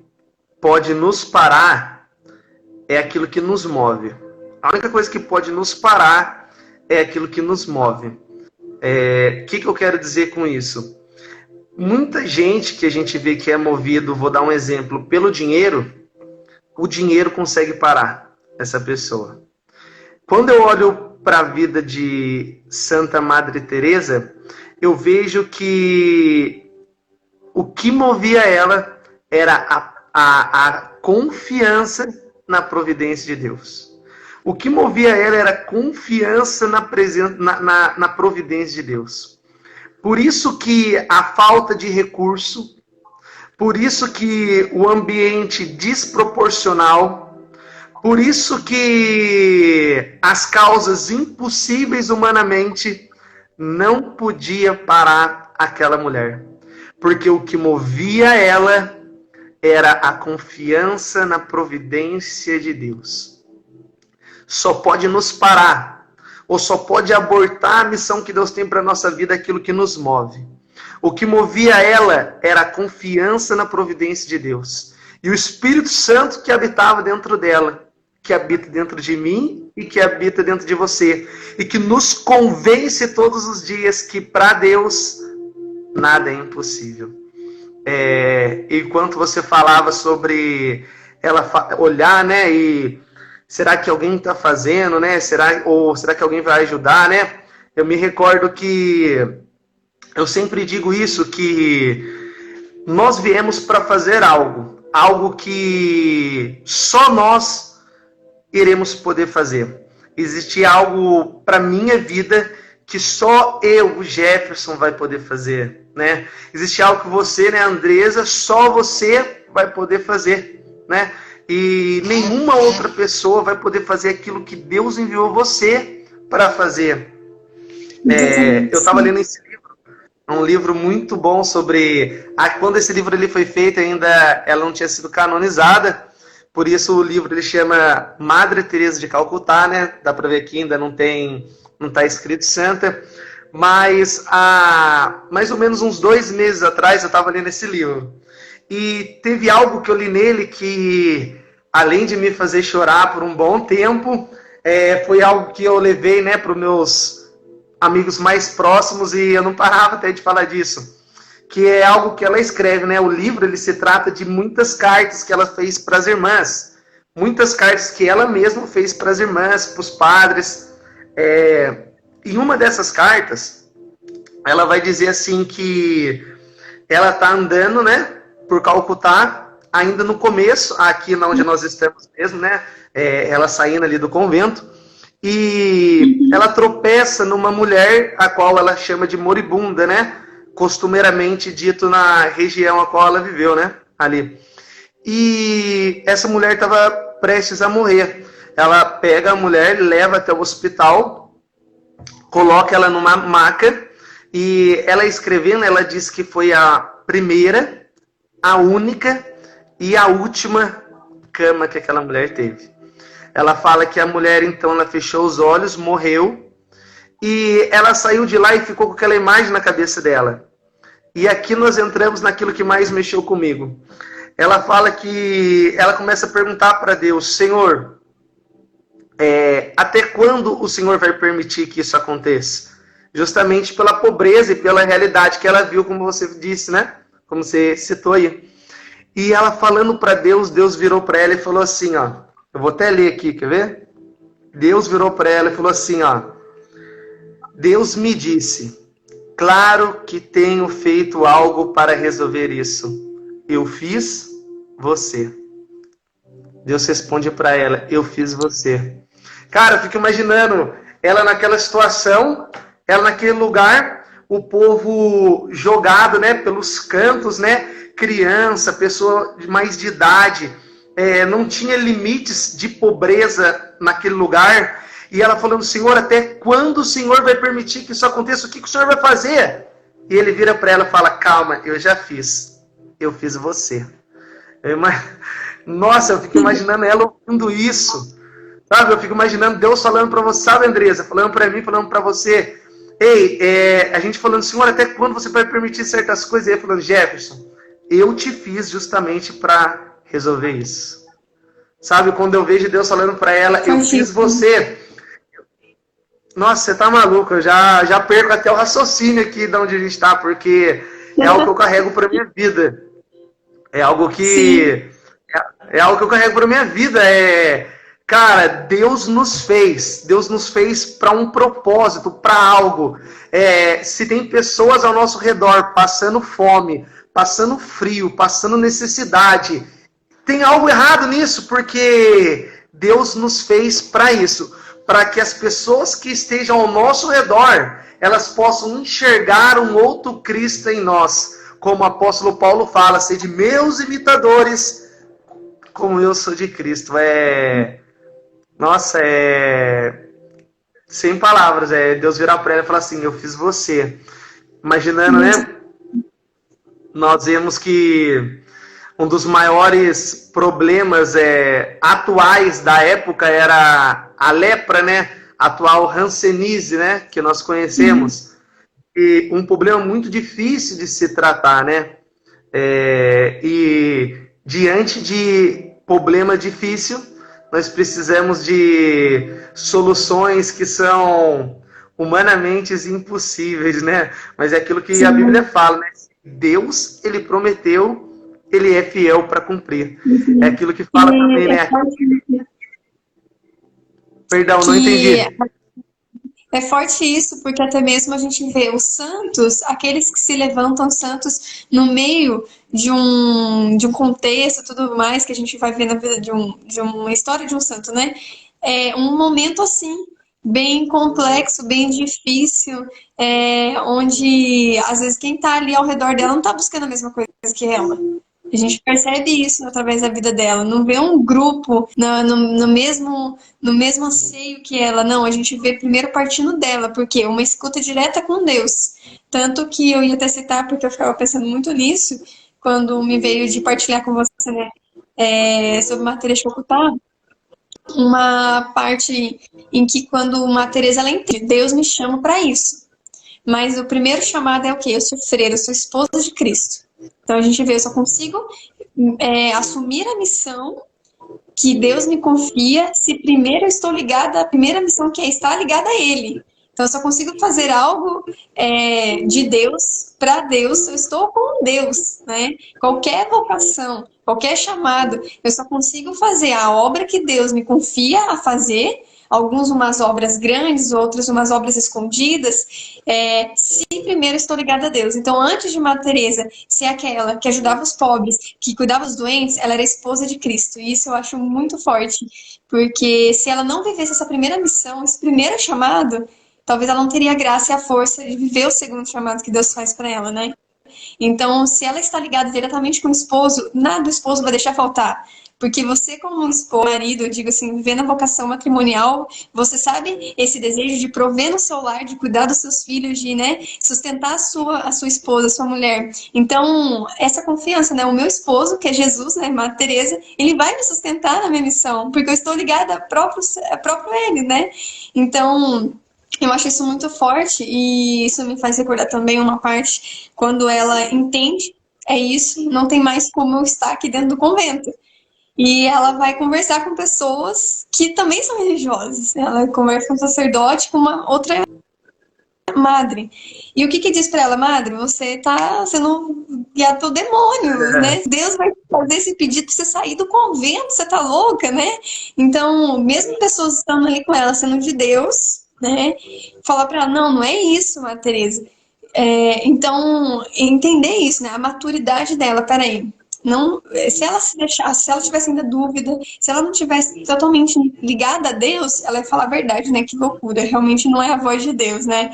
pode nos parar é aquilo que nos move. A única coisa que pode nos parar é aquilo que nos move. O que eu quero dizer com isso? Muita gente que a gente vê que é movido, vou dar um exemplo, pelo dinheiro, o dinheiro consegue parar essa pessoa. Quando eu olho para a vida de Santa Madre Teresa, eu vejo que o que movia ela era a confiança na providência de Deus. O que movia ela era confiança na providência de Deus. Por isso que a falta de recurso, por isso que o ambiente desproporcional, por isso que as causas impossíveis humanamente não podia parar aquela mulher. Porque o que movia ela era a confiança na providência de Deus. só pode nos parar, ou só pode abortar a missão que Deus tem para a nossa vida, aquilo que nos move. O que movia ela era a confiança na providência de Deus. E o Espírito Santo que habitava dentro dela, que habita dentro de mim e que habita dentro de você. E que nos convence todos os dias que para Deus nada é impossível. Enquanto você falava sobre ela olhar, né? E será que alguém está fazendo, né? Será que alguém vai ajudar, né? Eu me recordo que eu sempre digo isso, que nós viemos para fazer algo que só nós iremos poder fazer. Existe algo para minha vida que só eu, o Jefferson, vai poder fazer, né? Existe algo que você, né, Andresa, só você vai poder fazer, né? E nenhuma outra pessoa vai poder fazer aquilo que Deus enviou você para fazer. Eu estava lendo esse livro, um livro muito bom sobre... Quando esse livro ele foi feito, ainda ela não tinha sido canonizada, por isso o livro ele chama Madre Teresa de Calcutá, né? Dá para ver aqui, ainda não está escrito santa, mas há mais ou menos uns 2 meses atrás eu estava lendo esse livro. E teve algo que eu li nele que, além de me fazer chorar por um bom tempo, foi algo que eu levei, né, para os meus amigos mais próximos e eu não parava até de falar disso. Que é algo que ela escreve, né? O livro ele se trata de muitas cartas que ela fez para as irmãs. Muitas cartas que ela mesma fez para as irmãs, para os padres. Em uma dessas cartas, ela vai dizer assim que ela está andando, né, por Calcutá, ainda no começo, aqui onde nós estamos mesmo, né? Ela saindo ali do convento. E ela tropeça numa mulher a qual ela chama de moribunda, né? Costumeiramente dito na região a qual ela viveu, né? Ali. E essa mulher estava prestes a morrer. Ela pega a mulher, leva até o hospital, coloca ela numa maca e ela escrevendo, ela diz que foi a primeira, a única e a última cama que aquela mulher teve. Ela fala que a mulher, então, ela fechou os olhos, morreu, e ela saiu de lá e ficou com aquela imagem na cabeça dela. E aqui nós entramos naquilo que mais mexeu comigo. Ela fala que ela começa a perguntar para Deus, Senhor, até quando o Senhor vai permitir que isso aconteça? Justamente pela pobreza e pela realidade que ela viu, como você disse, né? Como você citou aí. E ela falando para Deus, Deus virou para ela e falou assim, ó, eu vou até ler aqui, quer ver? Deus virou para ela e falou assim, ó, Deus me disse, claro que tenho feito algo para resolver isso. Eu fiz você. Deus responde para ela, eu fiz você. Cara, eu fico imaginando ela naquela situação, ela naquele lugar, o povo jogado, né, pelos cantos, né, criança, pessoa de mais de idade, não tinha limites de pobreza naquele lugar, e ela falando, Senhor, até quando o Senhor vai permitir que isso aconteça? O que o Senhor vai fazer? E ele vira para ela e fala, calma, eu já fiz. Eu fiz você. Nossa, eu fico imaginando ela ouvindo isso. Sabe, eu fico imaginando Deus falando para você, sabe, Andresa? Falando para mim, falando para você. Ei, a gente falando, Senhor, até quando você vai permitir certas coisas? E ele falando, Jefferson, eu te fiz justamente para resolver isso. Sabe, quando eu vejo Deus falando para ela, eu fiz você. Nossa, você tá maluco, eu já perco até o raciocínio aqui de onde a gente está, porque é algo que eu carrego para minha vida. É algo que eu carrego para minha vida. Cara, Deus nos fez para um propósito, para algo. Se tem pessoas ao nosso redor passando fome, passando frio, passando necessidade, tem algo errado nisso, porque Deus nos fez para isso, para que as pessoas que estejam ao nosso redor, elas possam enxergar um outro Cristo em nós. Como o apóstolo Paulo fala, sede meus imitadores, como eu sou de Cristo. Nossa, sem palavras. Deus virar para ela e falar assim, eu fiz você. Imaginando, né? Nós vemos que Um dos maiores problemas atuais da época era a lepra, né? A atual hanseníase, né? Que nós conhecemos. E um problema muito difícil de se tratar, né? E diante de problema difícil, nós precisamos de soluções que são humanamente impossíveis, né? Mas é aquilo que a Bíblia fala, né? Deus, ele prometeu, ele é fiel para cumprir. É aquilo que fala também, né? Perdão, não entendi. É forte isso, porque até mesmo a gente vê os santos, aqueles que se levantam santos no meio de um contexto e tudo mais, que a gente vai ver na vida de uma história de um santo, né? É um momento assim, bem complexo, bem difícil, onde às vezes quem está ali ao redor dela não está buscando a mesma coisa que ela. A gente percebe isso através da vida dela. Não vê um grupo no mesmo anseio que ela. Não, a gente vê primeiro partindo dela, porque uma escuta direta com Deus. Tanto que eu ia até citar, porque eu ficava pensando muito nisso, quando me veio de partilhar com você, né, sobre Matéria Chocotá, uma parte em que quando uma Teresa ela entende, Deus me chama para isso. Mas o primeiro chamado é o quê? Eu sou freira, eu sou esposa de Cristo. Então a gente vê, eu só consigo assumir a missão que Deus me confia se primeiro eu estou ligada à primeira missão, que é estar ligada a Ele. Então eu só consigo fazer algo de Deus para Deus se eu estou com Deus, né? Qualquer vocação, qualquer chamado, eu só consigo fazer a obra que Deus me confia a fazer. Alguns umas obras grandes, outras umas obras escondidas, se primeiro estou ligada a Deus. Então, antes de Madre Teresa ser aquela que ajudava os pobres, que cuidava dos doentes, ela era esposa de Cristo. E isso eu acho muito forte, porque se ela não vivesse essa primeira missão, esse primeiro chamado, talvez ela não teria a graça e a força de viver o segundo chamado que Deus faz para ela, né? Então, se ela está ligada diretamente com o esposo, nada o esposo vai deixar faltar. Porque você, como um esposo, marido, eu digo assim, vivendo a vocação matrimonial, você sabe esse desejo de prover no seu lar, de cuidar dos seus filhos, de, né, sustentar a sua esposa, a sua mulher. Então, essa confiança, né? O meu esposo, que é Jesus, né, Madre Teresa, ele vai me sustentar na minha missão, porque eu estou ligada a próprio ele, né? Então, eu acho isso muito forte e isso me faz recordar também uma parte quando ela entende, é isso, não tem mais como eu estar aqui dentro do convento. E ela vai conversar com pessoas que também são religiosas. Ela conversa com um sacerdote, com uma outra madre. E o que diz para ela, madre? Você está sendo guiada pelo demônio, né? Deus vai fazer esse pedido para você sair do convento, você tá louca, né? Então, mesmo pessoas estando ali com ela, sendo de Deus, né? Falar para ela, não é isso, Madre Teresa. Então, entender isso, né? A maturidade dela, peraí. Não, se ela se deixasse, se ela tivesse ainda dúvida, se ela não tivesse totalmente ligada a Deus, ela ia falar a verdade, né? Que loucura, realmente não é a voz de Deus, né?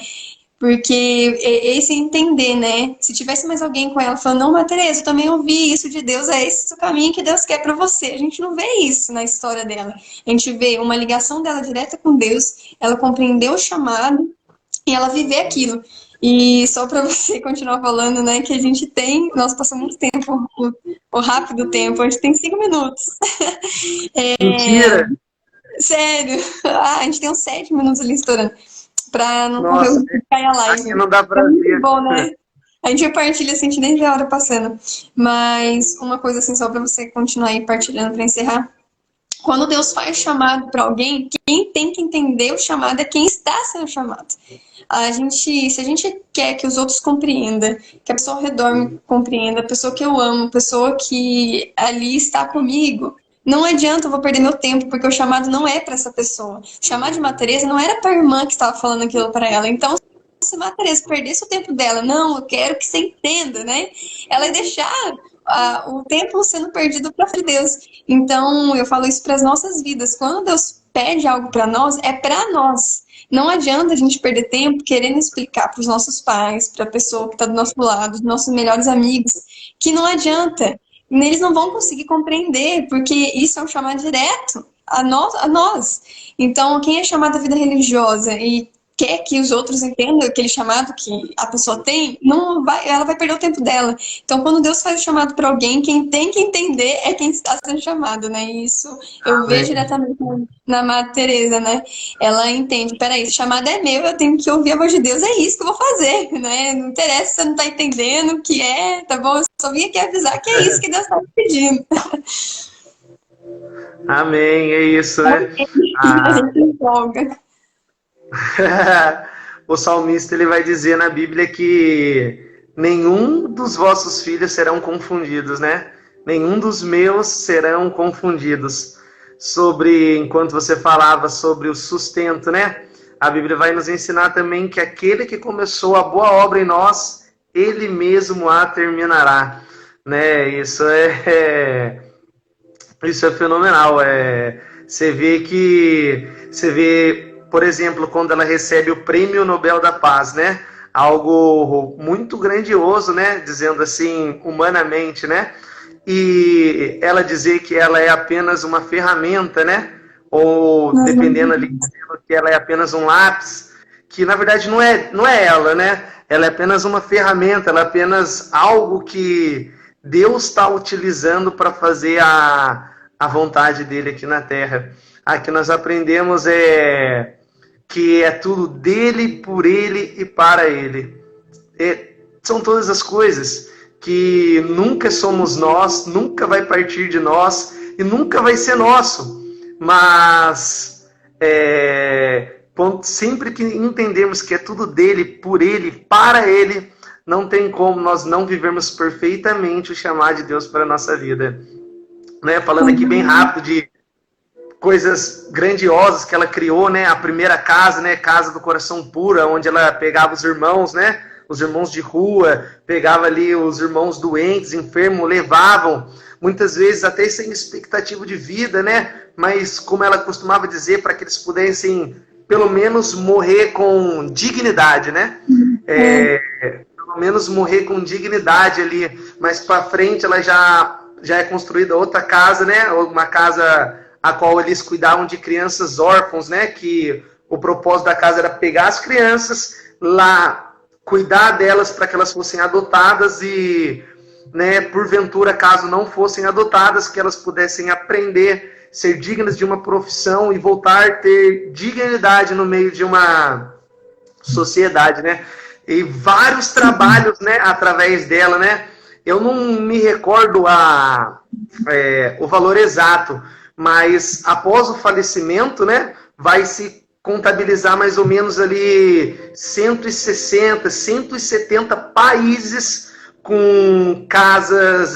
Porque esse entender, né? Se tivesse mais alguém com ela falando, não, mas Teresa, eu também ouvi isso de Deus, é esse o caminho que Deus quer para você. A gente não vê isso na história dela. A gente vê uma ligação dela direta com Deus, ela compreendeu o chamado e ela viver aquilo. E só para você continuar falando, né, que a gente tem, nós passamos muito tempo, o rápido tempo, a gente tem 5 minutos. Mentira! Sério, a gente tem uns 7 minutos ali estourando, para não Nossa, cair a live. aqui não dá pra É muito ver. bom, né? A gente partilha assim, a gente nem vê a hora passando. Mas uma coisa assim, só para você continuar aí partilhando para encerrar. Quando Deus faz chamado para alguém, quem tem que entender o chamado é quem está sendo chamado. Se a gente quer que os outros compreendam, que a pessoa ao redor me compreenda, a pessoa que eu amo, a pessoa que ali está comigo, não adianta, eu vou perder meu tempo, porque o chamado não é para essa pessoa. O chamado de Madre Teresa não era para a irmã que estava falando aquilo para ela. Então, se Madre Teresa perdesse o tempo dela, não, eu quero que você entenda, né? Ela ia deixar o tempo sendo perdido para Deus. Então, eu falo isso para as nossas vidas. Quando Deus pede algo para nós, é para nós. Não adianta a gente perder tempo querendo explicar para os nossos pais, para a pessoa que está do nosso lado, os nossos melhores amigos, que não adianta. Eles não vão conseguir compreender, porque isso é um chamado direto a nós. Então, quem é chamado à vida religiosa e quer que os outros entendam aquele chamado que a pessoa tem, ela vai perder o tempo dela. Então, quando Deus faz o chamado para alguém, quem tem que entender é quem está sendo chamado, né? E isso eu vejo diretamente na Madre Teresa, né? Ela entende, peraí, esse chamado é meu, eu tenho que ouvir a voz de Deus, é isso que eu vou fazer, né? Não interessa se você não está entendendo o que é, tá bom? Eu só vim aqui avisar que é isso que Deus está me pedindo. Amém, é isso, né? A gente empolga. O salmista ele vai dizer na Bíblia que nenhum dos vossos filhos serão confundidos, né? Nenhum dos meus serão confundidos. Enquanto você falava sobre o sustento, né? A Bíblia vai nos ensinar também que aquele que começou a boa obra em nós, ele mesmo a terminará, né? Isso é fenomenal. Você vê, por exemplo, quando ela recebe o Prêmio Nobel da Paz, né? Algo muito grandioso, né? Dizendo assim, humanamente, né? E ela dizer que ela é apenas uma ferramenta, né? Ou, dependendo ali, que ela é apenas um lápis, que na verdade não é ela, né? Ela é apenas uma ferramenta, ela é apenas algo que Deus está utilizando para fazer a vontade dele aqui na Terra. Aqui nós aprendemos que é tudo dele, por ele e para ele. São todas as coisas que nunca somos nós, nunca vai partir de nós e nunca vai ser nosso. Mas sempre que entendemos que é tudo dele, por ele, para ele, não tem como nós não vivermos perfeitamente o chamado de Deus para a nossa vida. Né? Falando aqui bem rápido de coisas grandiosas que ela criou, né? A primeira casa, né? Casa do Coração Puro, onde ela pegava os irmãos, né? Os irmãos de rua, pegava ali os irmãos doentes, enfermos, levavam, muitas vezes até sem expectativa de vida, né? Mas como ela costumava dizer, para que eles pudessem, pelo menos, morrer com dignidade, né? Pelo menos morrer com dignidade ali. Mas para frente ela já é construída outra casa, né? Uma casa a qual eles cuidavam de crianças órfãos, né? Que o propósito da casa era pegar as crianças lá, cuidar delas para que elas fossem adotadas e, né, porventura, caso não fossem adotadas, que elas pudessem aprender, ser dignas de uma profissão e voltar a ter dignidade no meio de uma sociedade, né? E vários trabalhos, né, através dela, né? Eu não me recordo o valor exato, mas após o falecimento, né, vai se contabilizar mais ou menos ali 160, 170 países com casas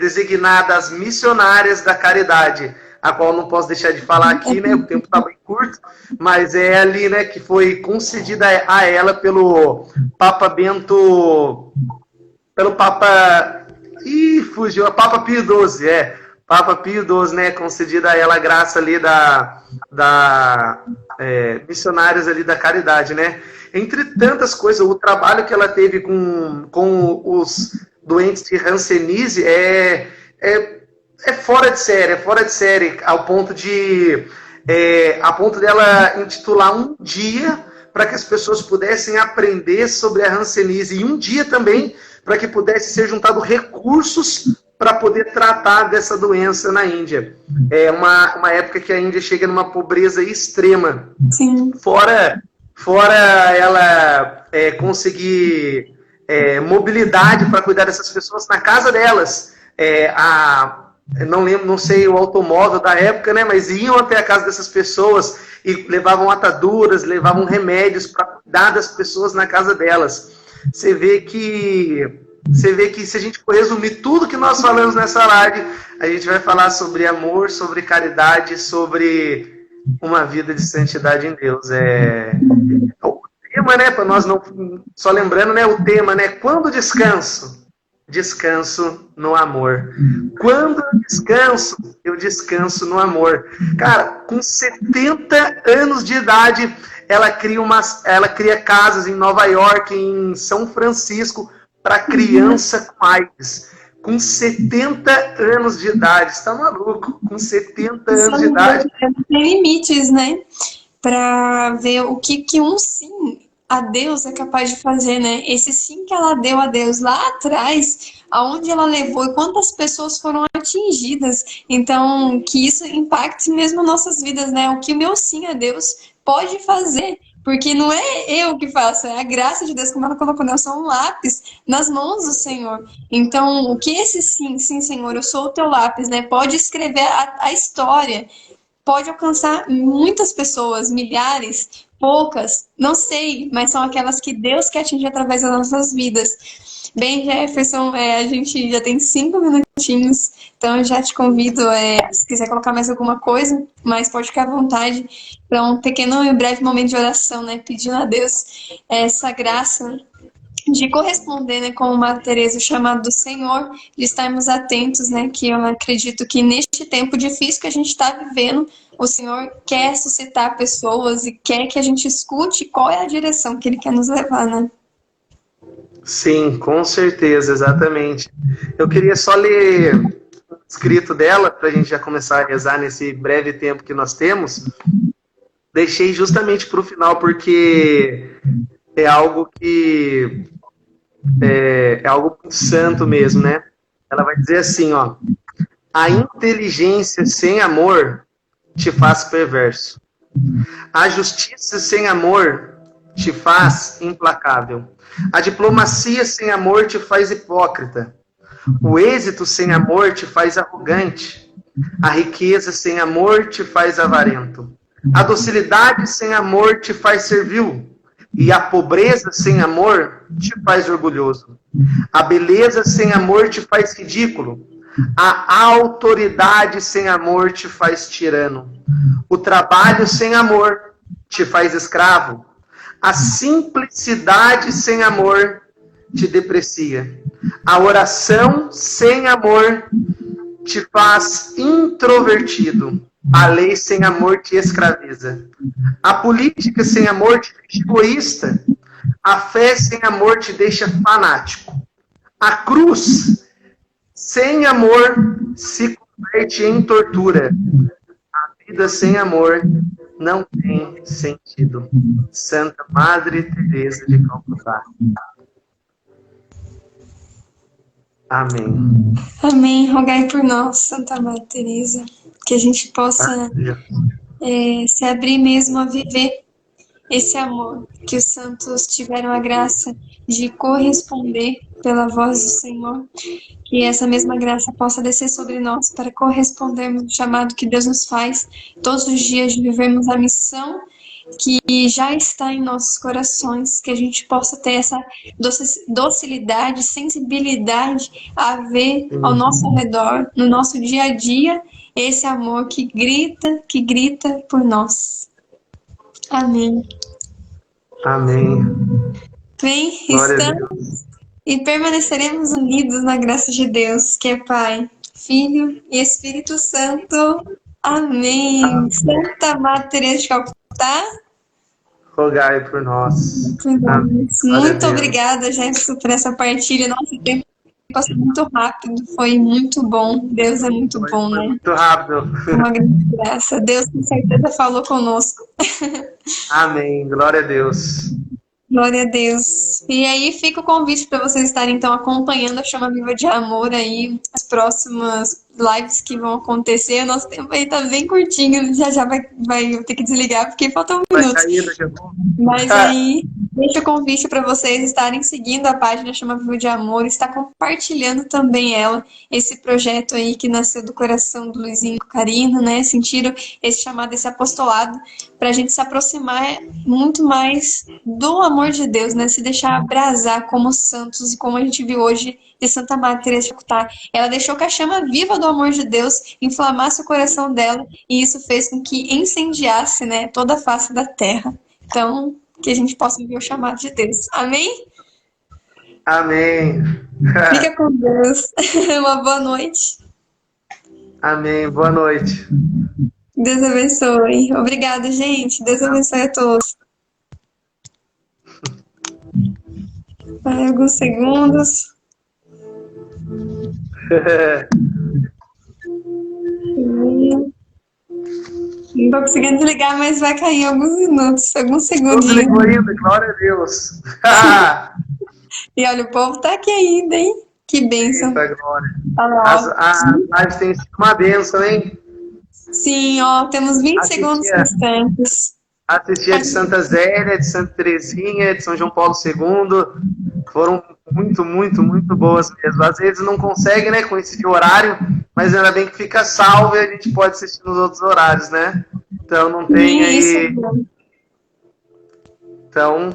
designadas missionárias da caridade, a qual não posso deixar de falar aqui, né? O tempo está bem curto, mas é ali, né, que foi concedida a ela pelo Papa Bento, pelo Papa... fugiu, a Papa Pio XII, Papa Pio XII, né, concedida a ela a graça ali da missionários ali da caridade, né? Entre tantas coisas, o trabalho que ela teve com os doentes de hanseníase é fora de série, ao ponto dela intitular um dia para que as pessoas pudessem aprender sobre a hanseníase e um dia também para que pudesse ser juntado recursos para poder tratar dessa doença na Índia. É uma época que a Índia chega numa pobreza extrema. Sim. Fora ela conseguir mobilidade para cuidar dessas pessoas na casa delas. Não sei o automóvel da época, né? Mas iam até a casa dessas pessoas e levavam ataduras, levavam remédios para cuidar das pessoas na casa delas. Você vê que se a gente for resumir tudo que nós falamos nessa live, a gente vai falar sobre amor, sobre caridade, sobre uma vida de santidade em Deus. O tema, né, para nós não... Só lembrando, né, o tema, né, quando descanso? Descanso no amor. Quando eu descanso no amor. Cara, com 70 anos de idade, ela cria casas em Nova York, em São Francisco, para criança com AIDS. Com 70 anos de idade. Você tá maluco? Com 70 anos de idade. Tem limites, né? para ver o que um sim a Deus é capaz de fazer, né? Esse sim que ela deu a Deus lá atrás, aonde ela levou e quantas pessoas foram atingidas. Então, que isso impacte mesmo nossas vidas, né? O que o meu sim a Deus pode fazer. Porque não é eu que faço, é a graça de Deus, como ela colocou, né? Eu sou um lápis nas mãos do Senhor. Então, o que esse sim, sim, Senhor, eu sou o teu lápis, né? Pode escrever a história, pode alcançar muitas pessoas, milhares, poucas, não sei, mas são aquelas que Deus quer atingir através das nossas vidas. Bem, Jefferson, a gente já tem 5 minutinhos, então eu já te convido, se quiser colocar mais alguma coisa, mas pode ficar à vontade para um pequeno e breve momento de oração, né? Pedindo a Deus essa graça de corresponder, né, com uma Teresa, o chamado do Senhor, de estarmos atentos, né, que eu acredito que neste tempo difícil que a gente está vivendo, o Senhor quer suscitar pessoas e quer que a gente escute qual é a direção que Ele quer nos levar, né? Sim, com certeza, exatamente. Eu queria só ler o escrito dela, para a gente já começar a rezar nesse breve tempo que nós temos. Deixei justamente para o final, porque é algo que é algo muito santo mesmo, né? Ela vai dizer assim, ó: a inteligência sem amor te faz perverso. A justiça sem amor te faz implacável. A diplomacia sem amor te faz hipócrita. O êxito sem amor te faz arrogante. A riqueza sem amor te faz avarento. A docilidade sem amor te faz servil. E a pobreza sem amor te faz orgulhoso. A beleza sem amor te faz ridículo. A autoridade sem amor te faz tirano. O trabalho sem amor te faz escravo. A simplicidade sem amor te deprecia. A oração sem amor te faz introvertido. A lei sem amor te escraviza. A política sem amor te deixa egoísta. A fé sem amor te deixa fanático. A cruz sem amor se converte em tortura. A vida sem amor não tem sentido. Santa Madre Teresa de Calcutá. Amém. Amém. Rogai por nós, Santa Madre Teresa, que a gente possa se abrir mesmo a viver esse amor, que os santos tiveram a graça de corresponder pela voz do Senhor, que essa mesma graça possa descer sobre nós para correspondermos ao chamado que Deus nos faz todos os dias de vivermos a missão que já está em nossos corações, que a gente possa ter essa docilidade, sensibilidade a ver ao nosso redor, no nosso dia a dia, esse amor que grita por nós. Amém. Amém. Bem, estamos e permaneceremos unidos na graça de Deus, que é Pai, Filho e Espírito Santo. Amém. Santa Madre Teresa de Calcutá, rogai por nós. Amém. Muito obrigada, Jefferson, por essa partilha. Nossa, o tempo passou muito rápido, foi muito bom. Deus é muito bom, né? Muito rápido. Uma grande graça. Deus com certeza falou conosco. Amém. Glória a Deus. Glória a Deus. E aí fica o convite para vocês estarem então acompanhando a Chama Viva de Amor aí, as próximas lives que vão acontecer. Nosso tempo aí tá bem curtinho, já vai ter que desligar porque faltam minutos. Mas aí deixa o convite para vocês estarem seguindo a página Chama Viva de Amor, estar compartilhando também ela, esse projeto aí que nasceu do coração do Luizinho e Karina, né? Sentiram esse chamado, esse apostolado, para a gente se aproximar muito mais do amor de Deus, né? Se deixar abrasar como santos, e como a gente viu hoje de Santa Madre Teresa de Calcutá. Ela deixou que a chama viva do amor de Deus inflamasse o coração dela, e isso fez com que incendiasse, né, toda a face da terra. Então, que a gente possa viver o chamado de Deus. Amém? Amém. Fica com Deus. Uma boa noite. Amém. Boa noite. Deus abençoe. Obrigada, gente. Deus abençoe a todos. Vai alguns segundos. Não tô conseguindo desligar, mas vai cair em alguns minutos, alguns Tudo segundinhos. ligou ainda, glória a Deus. E olha, o povo tá aqui ainda, hein? Que bênção. Eita, glória. Olha A live tem sido uma bênção, hein? sim, ó, temos 20 segundos restantes. Assisti a de Santa Zélia, de Santa Teresinha, de São João Paulo II. Foram muito, muito, muito boas mesmo. Às vezes não consegue, né, coincidir o horário, mas ainda bem que fica salvo e a gente pode assistir nos outros horários, né? Então não tem Isso. aí. Então,